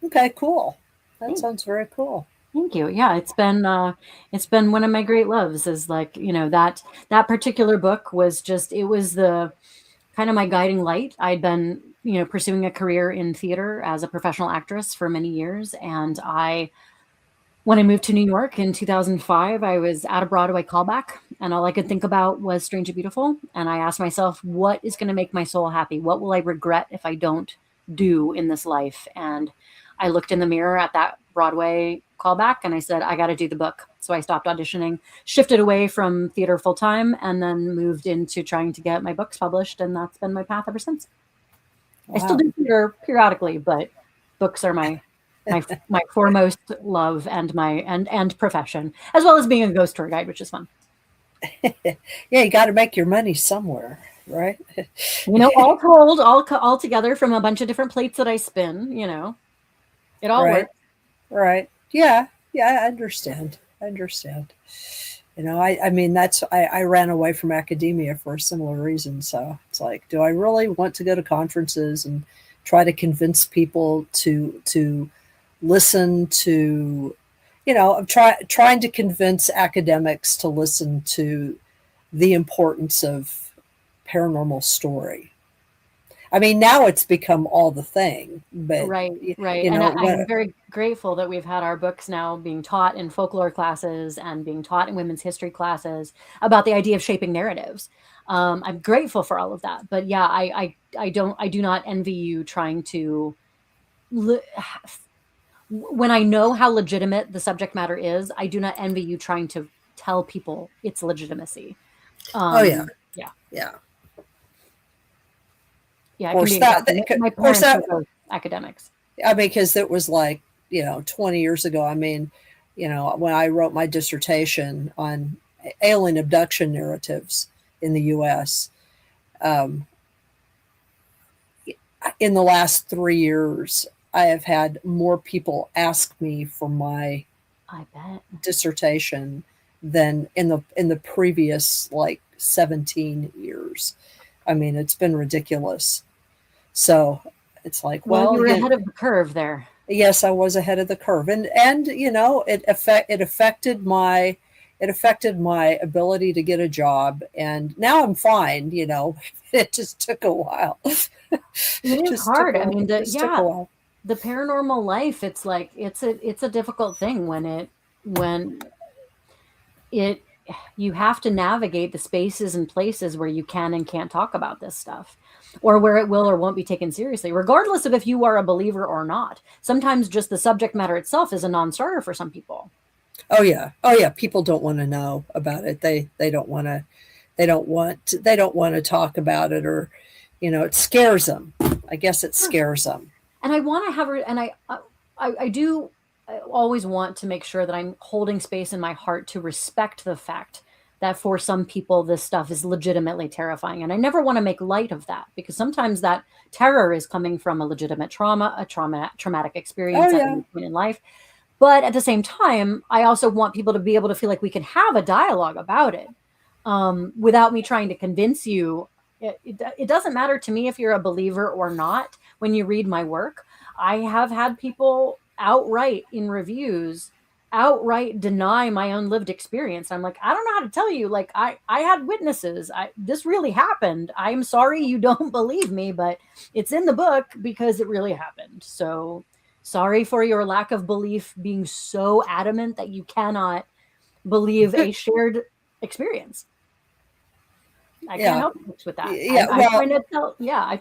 Okay, cool. That sounds very cool. Thank you. Yeah, it's been one of my great loves. Is like, that particular book was just, it was the kind of my guiding light. I'd been pursuing a career in theater as a professional actress for many years, and when I moved to New York in 2005, I was at a Broadway callback, and all I could think about was Strange and Beautiful. And I asked myself, what is going to make my soul happy? What will I regret if I don't do in this life? And I looked in the mirror at that Broadway callback, and I said, I got to do the book. So I stopped auditioning, shifted away from theater full time, and then moved into trying to get my books published. And that's been my path ever since. Wow. I still do theater periodically, but books are my foremost love and and profession, as well as being a ghost tour guide, which is fun. Yeah, you got to make your money somewhere, right? All told, all together from a bunch of different plates that I spin, it all right. works. Right. Yeah. I understand. I mean, I ran away from academia for a similar reason. So it's like, do I really want to go to conferences and try to convince people to listen to, I'm trying to convince academics to listen to the importance of paranormal story. I mean, now it's become all the thing, but right. And I'm very grateful that we've had our books now being taught in folklore classes and being taught in women's history classes about the idea of shaping narratives. I'm grateful for all of that, but yeah, I do not envy you trying to. When I know how legitimate the subject matter is, I do not envy you trying to tell people its legitimacy. Yeah. Of course, my parents were both academics. I mean, because it was like, 20 years ago. I mean, when I wrote my dissertation on alien abduction narratives in the U.S., in the last 3 years, I have had more people ask me for my dissertation than in the previous 17 years. I mean, it's been ridiculous. So it's like, well, you were ahead of the curve there. Yes, I was ahead of the curve, and it affected my ability to get a job, and now I'm fine. It just took a while. It is hard. I mean, the paranormal life, it's like it's a difficult thing when you have to navigate the spaces and places where you can and can't talk about this stuff, or where it will or won't be taken seriously, regardless of if you are a believer or not. Sometimes just the subject matter itself is a non-starter for some people. Oh yeah. People don't want to know about it. They don't want to talk about it, or it scares them. I guess it scares them. And I want to have I do always want to make sure that I'm holding space in my heart to respect the fact that for some people, this stuff is legitimately terrifying. And I never want to make light of that, because sometimes that terror is coming from a legitimate traumatic experience Oh, at yeah. any point in life. But at the same time, I also want people to be able to feel like we can have a dialogue about it, without me trying to convince you. It doesn't matter to me if you're a believer or not when you read my work. I have had people outright in reviews outright deny my own lived experience. I'm like, I don't know how to tell you. Like, I had witnesses. This really happened. I'm sorry you don't believe me, but it's in the book because it really happened. So sorry for your lack of belief being so adamant that you cannot believe a shared experience. I can't help folks with that. Yeah, I'm trying to tell. Yeah,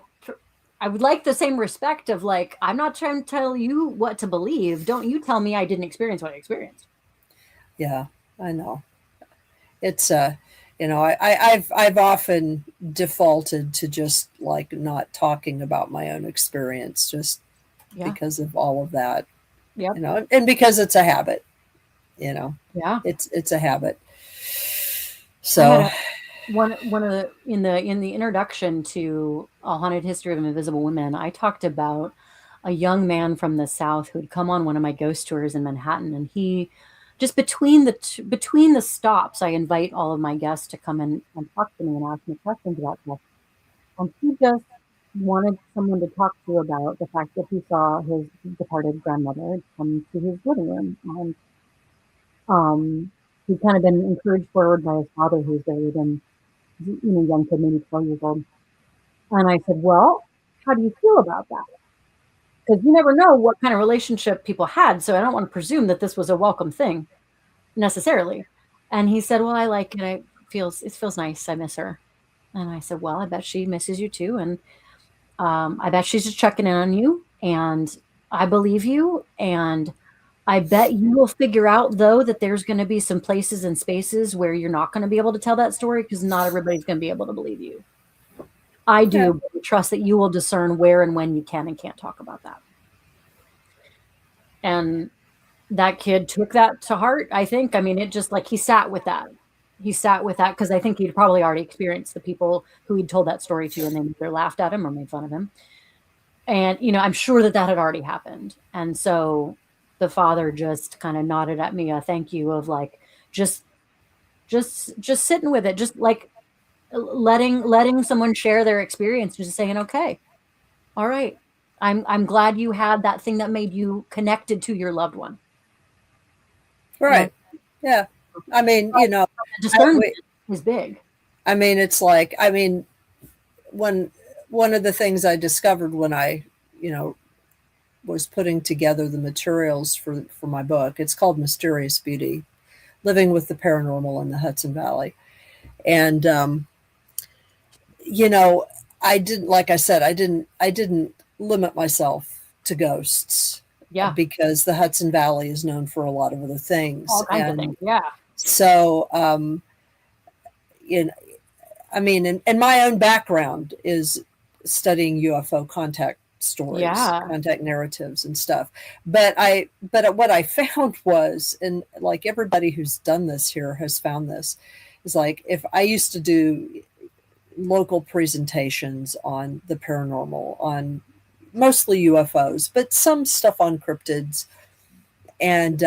I would like the same respect of, like, I'm not trying to tell you what to believe. Don't you tell me I didn't experience what I experienced. Yeah, I know. It's I've often defaulted to just like not talking about my own experience, just because of all of that. Yep. And because it's a habit. Yeah. It's a habit. So one of the in the introduction to A Haunted History of Invisible Women, I talked about a young man from the South who had come on one of my ghost tours in Manhattan, and he just between the stops, I invite all of my guests to come in and talk to me and ask me questions about stuff. And he just wanted someone to talk to about the fact that he saw his departed grandmother come to his living room, and he'd kind of been encouraged forward by his father, who's buried in, young kid, maybe 12 years old. And I said, well, how do you feel about that? Because you never know what kind of relationship people had. So I don't want to presume that this was a welcome thing necessarily. And he said, well, I like it. It feels nice. I miss her. And I said, well, I bet she misses you too. And I bet she's just checking in on you. And I believe you. And I bet you will figure out, though, that there's going to be some places and spaces where you're not going to be able to tell that story, because not everybody's going to be able to believe you. I do trust that you will discern where and when you can and can't talk about that. And that kid took that to heart, I think. I mean, it just, like, he sat with that. Because I think he'd probably already experienced the people who he'd told that story to, and they either laughed at him or made fun of him. And, I'm sure that had already happened. And so the father just kind of nodded at me a thank you of, like, just sitting with it, just like letting someone share their experience, just saying, okay, all right, I'm glad you had that thing that made you connected to your loved one. Right. Yeah. I mean, discernment is big. I mean, it's like, one of the things I discovered when I, was putting together the materials for my book, it's called Mysterious Beauty, Living with the Paranormal in the Hudson Valley. And, I didn't, like I said, I didn't limit myself to ghosts. Yeah. Because the Hudson Valley is known for a lot of other things. All kinds of things. Yeah. So, and my own background is studying UFO contact stories, contact narratives and stuff. But what I found was, and like everybody who's done this here has found this, is like, if I used to do local presentations on the paranormal, on mostly UFOs, but some stuff on cryptids. And,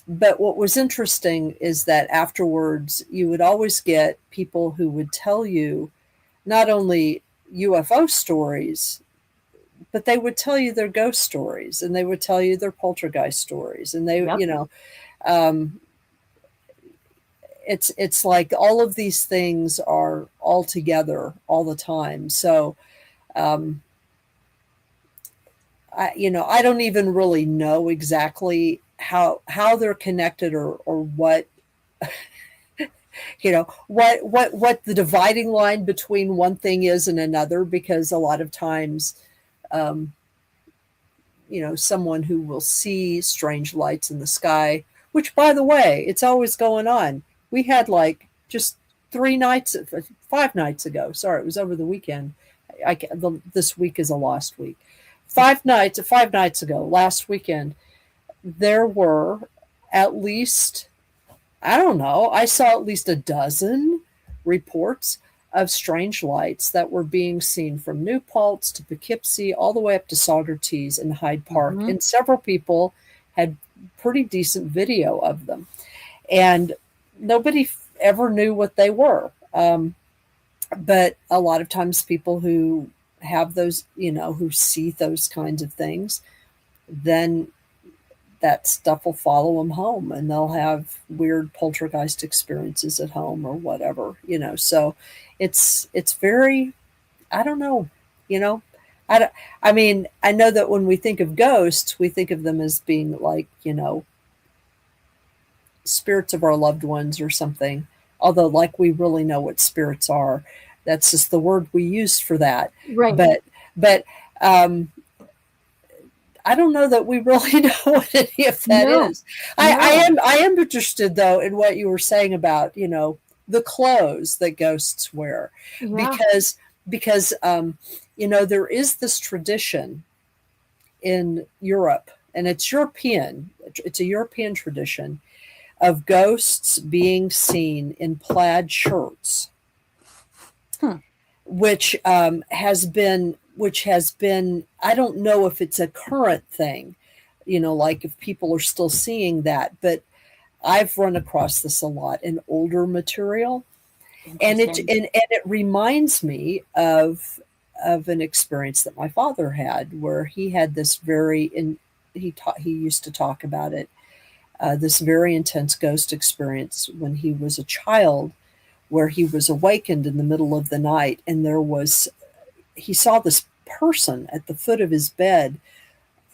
but what was interesting is that afterwards you would always get people who would tell you not only UFO stories, but they would tell you their ghost stories, and they would tell you their poltergeist stories. And they, it's like all of these things are all together all the time. So, I don't even really know exactly how they're connected, or what, what the dividing line between one thing is and another, because a lot of times, someone who will see strange lights in the sky, which, by the way, it's always going on. We had like just 5 nights ago. Sorry, it was over the weekend. This week is a lost week. 5 nights ago, last weekend, there were at least I don't know. I saw at least a dozen reports of strange lights that were being seen from New Paltz to Poughkeepsie, all the way up to Saugerties and Hyde Park. Mhm. And several people had pretty decent video of them. And nobody ever knew what they were. But a lot of times people who have those, who see those kinds of things, then that stuff will follow them home, and they'll have weird poltergeist experiences at home or whatever, so it's very, I don't know, I mean, I know that when we think of ghosts, we think of them as being like, spirits of our loved ones or something, although like we really know what spirits are. That's just the word we use for that. Right. But I don't know that we really know what any of that is. I am interested though in what you were saying about, the clothes that ghosts wear, because there is this tradition in Europe, and it's European. It's a European tradition of ghosts being seen in plaid shirts, which has been, I don't know if it's a current thing, like if people are still seeing that, but I've run across this a lot in older material, and it reminds me of an experience that my father had, where he had this he used to talk about it, this very intense ghost experience when he was a child, where he was awakened in the middle of the night, and he saw this person at the foot of his bed,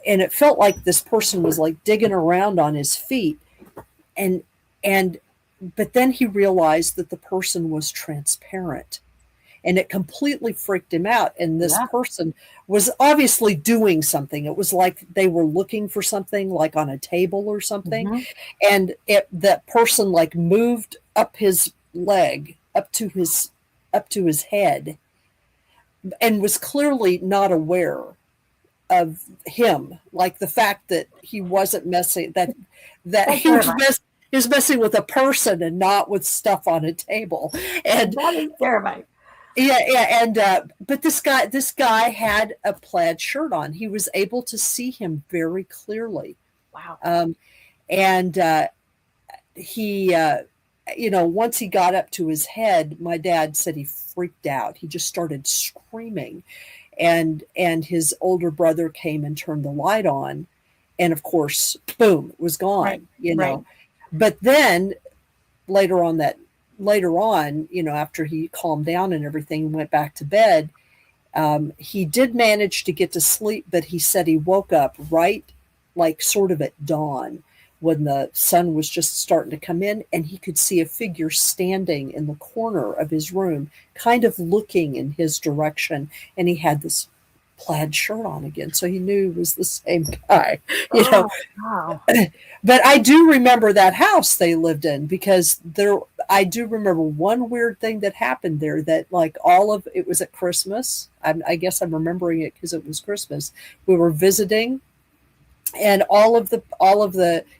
and it felt like this person was like digging around on his feet, but then he realized that the person was transparent, and it completely freaked him out. And this person was obviously doing something. It was like they were looking for something, like on a table or something. And that person like moved up his leg up to his head, and was clearly not aware of him, like the fact that he wasn't messing, that he was messing with a person and not with stuff on a table. And that is terrifying. But this guy had a plaid shirt on. He was able to see him very clearly. Wow. He once he got up to his head, my dad said he freaked out. He just started screaming, and his older brother came and turned the light on, and of course, boom, it was gone. Right. But then later on, after he calmed down and everything, went back to bed, he did manage to get to sleep, but he said he woke up right, like sort of at dawn, when the sun was just starting to come in, and he could see a figure standing in the corner of his room, kind of looking in his direction. And he had this plaid shirt on again. So he knew he was the same guy, Wow. But I do remember that house they lived in, because I do remember one weird thing that happened there, that like it was at Christmas. I guess I'm remembering it because it was Christmas. We were visiting, and all of the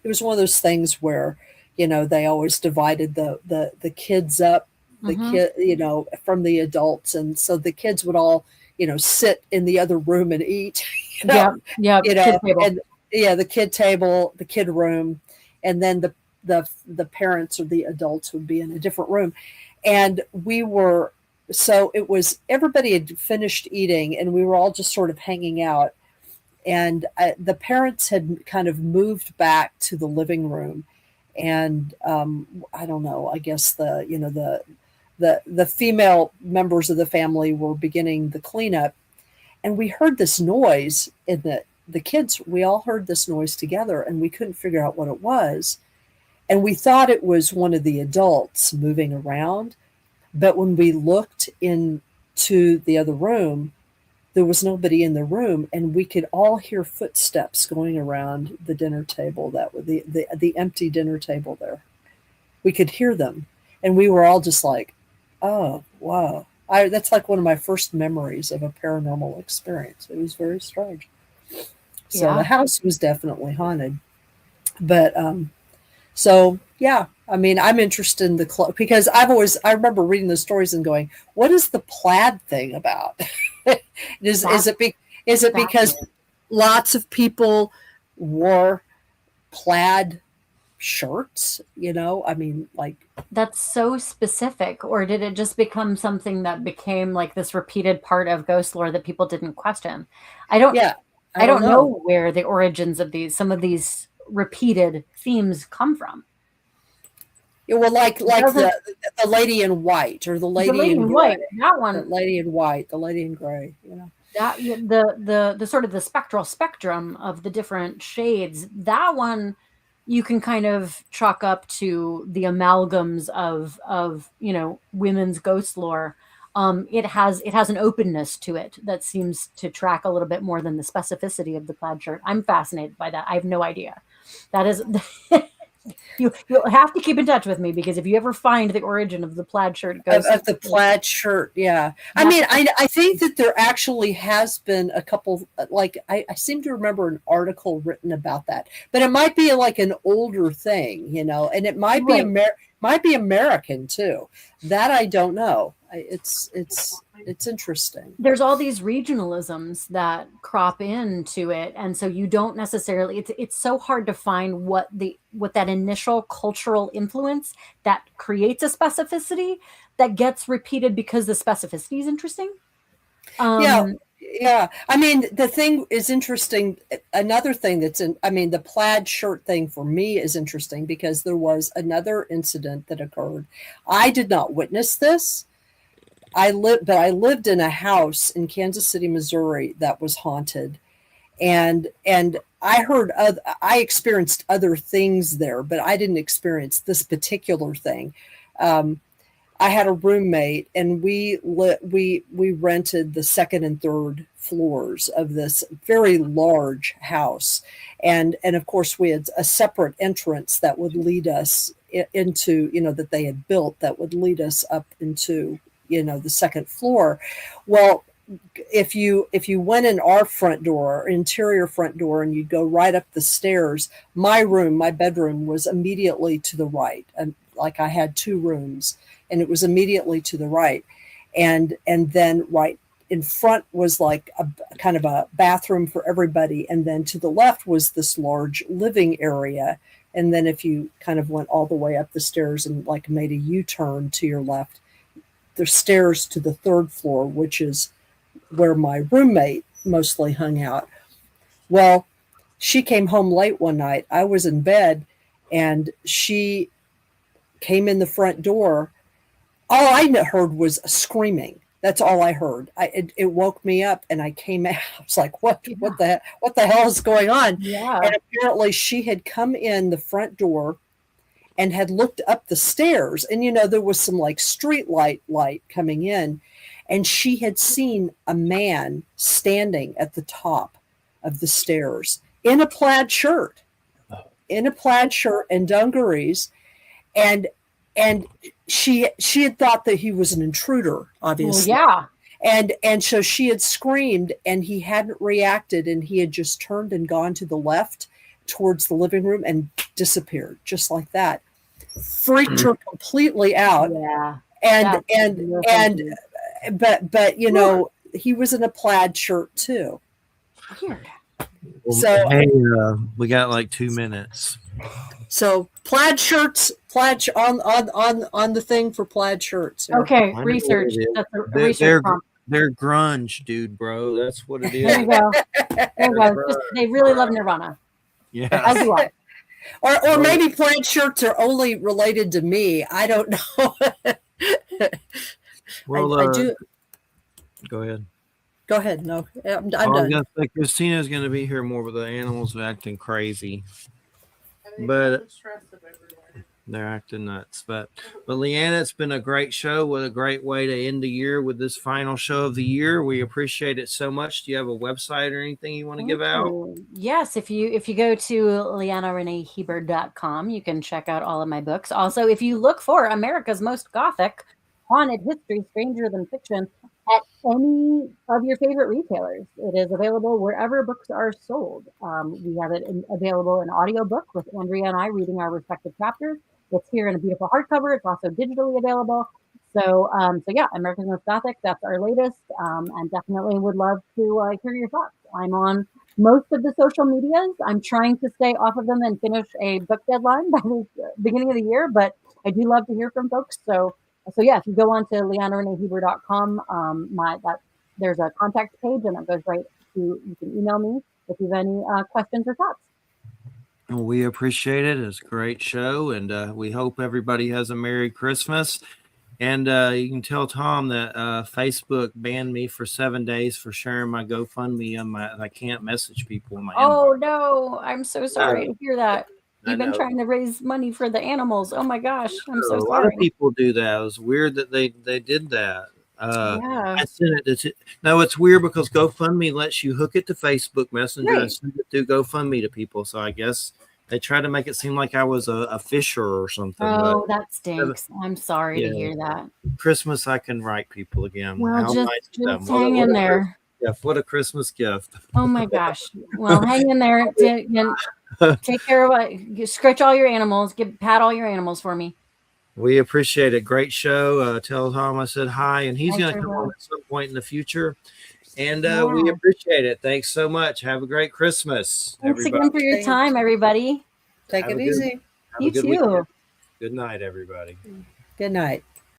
it was one of those things where they always divided the kids up, from the adults, and so the kids would all sit in the other room and eat. Kid table. And the kid table, the kid room, and then the parents or the adults would be in a different room. And so it was, everybody had finished eating, and we were all just sort of hanging out. And the parents had kind of moved back to the living room, and I don't know, I guess the female members of the family were beginning the cleanup, and we heard this noise, in the kids, we all heard this noise together, and we couldn't figure out what it was. And we thought it was one of the adults moving around. But when we looked into the other room, there was nobody in the room, and we could all hear footsteps going around the dinner table, that was the empty dinner table there. We could hear them, and we were all just like, oh, wow. That's like one of my first memories of a paranormal experience. It was very strange. So the house was definitely haunted. But so yeah, I mean, I'm interested in the because I remember reading the stories and going, what is the plaid thing about? is it because lots of people wore plaid shirts? I mean, like, that's so specific, or did it just become something that became like this repeated part of ghost lore that people didn't question? I don't yeah, I don't know where the origins of some of these repeated themes come from. Yeah, well, like the lady in white, or the lady in white, that one, the lady in white, the lady in gray, that the sort of the spectral spectrum of the different shades, that one you can kind of chalk up to the amalgams of women's ghost lore. It has an openness to it that seems to track a little bit more than the specificity of the plaid shirt. I'm fascinated by that. I have no idea. That is you'll have to keep in touch with me, because if you ever find the origin of the plaid shirt ghost of the plaid shirt, yeah. I mean, I think that there actually has been a couple, like I seem to remember an article written about that, but it might be like an older thing, and it might be might be American too. That I don't know. It's interesting. There's all these regionalisms that crop into it, and so you don't necessarily. It's so hard to find what that initial cultural influence that creates a specificity that gets repeated because the specificity is interesting. Yeah. I mean, the thing is interesting. Another thing the plaid shirt thing for me is interesting because there was another incident that occurred. I did not witness this. I lived in a house in Kansas City, Missouri that was haunted. And I experienced other things there, but I didn't experience this particular thing. I had a roommate, and we rented the second and third floors of this very large house, and of course we had a separate entrance that would lead us into that they had built that would lead us up into the second floor. Well, if you went in our front door, interior front door, and you'd go right up the stairs, my bedroom was immediately to the right, and like I had two rooms, and it was immediately to the right, and then right in front was like a kind of a bathroom for everybody, and then to the left was this large living area, and then if you kind of went all the way up the stairs and like made a U-turn to your left, there's stairs to the third floor, which is where my roommate mostly hung out. Well, she came home late one night. I was in bed, and she came in the front door. All I heard was screaming. That's all I heard. It woke me up, and I came out. I was like, what the hell is going on? Yeah. And apparently she had come in the front door and had looked up the stairs, and there was some like street light coming in, and she had seen a man standing at the top of the stairs in a plaid shirt and dungarees, and she had thought that he was an intruder, obviously. Well, yeah. And so she had screamed, and he hadn't reacted, and he had just turned and gone to the left towards the living room and disappeared just like that. Freaked her completely out. Yeah. But he was in a plaid shirt too. Weird. Well, So hey, we got like 2 minutes. So plaid shirts, on the thing for plaid shirts. Okay, research. That's a research prompt. They're grunge, dude, bro. That's what it is. There you go. There you go. They really love Nirvana. Yeah. As do I. Or maybe plaid shirts are only related to me. I don't know. Well, I do. Go ahead. Go ahead. No, I'm I was done. gonna say Christina's going to be here more, but the animals are acting crazy. But they're acting nuts. But Leanna, it's been a great show with a great way to end the year with this final show of the year. We appreciate it so much. Do you have a website or anything you want to give out? Yes, if you go to leannarenehieber.com, you can check out all of my books. Also, if you look for America's Most Gothic Haunted History Stranger Than Fiction at any of your favorite retailers, it is available wherever books are sold. We have it available in audiobook with Andrea and I reading our respective chapters. It's here in a beautiful hardcover. It's also digitally available. So, yeah, America's Most Gothic, that's our latest, and definitely would love to hear your thoughts. I'm on most of the social medias. I'm trying to stay off of them and finish a book deadline by the beginning of the year, but I do love to hear from folks. So yeah, if you go on to leannarenehieber.com, there's a contact page, and it goes right to, you can email me if you have any questions or thoughts. Well, we appreciate it. It's a great show, and we hope everybody has a Merry Christmas. And you can tell Tom that Facebook banned me for 7 days for sharing my GoFundMe on I can't message people in my inbox. No, I'm so sorry to hear that. You've been trying to raise money for the animals. Oh my gosh, I'm so A sorry. lot of people do that. It was weird that they did that. Yeah. I sent it to. No, it's weird because GoFundMe lets you hook it to Facebook Messenger Right. and send it through GoFundMe to people. So I guess they try to make it seem like I was a fisher or something. Oh, that stinks. I'm sorry to hear that. Christmas, I can write people again. Well, How just nice of them. hang in there. What a Christmas gift. Oh my gosh. Well, hang in there. Take care of scratch all your animals. Pat all your animals for me. We appreciate it. Great show. Tell Tom I said hi, and he's Thanks, going to come on everyone. at some point in the future. And Yeah. we appreciate it. Thanks so much. Have a great Christmas. Thanks everybody. again for your time, everybody. Take Have it a good- easy. Have a You good too. weekend. Good night, everybody. Good night.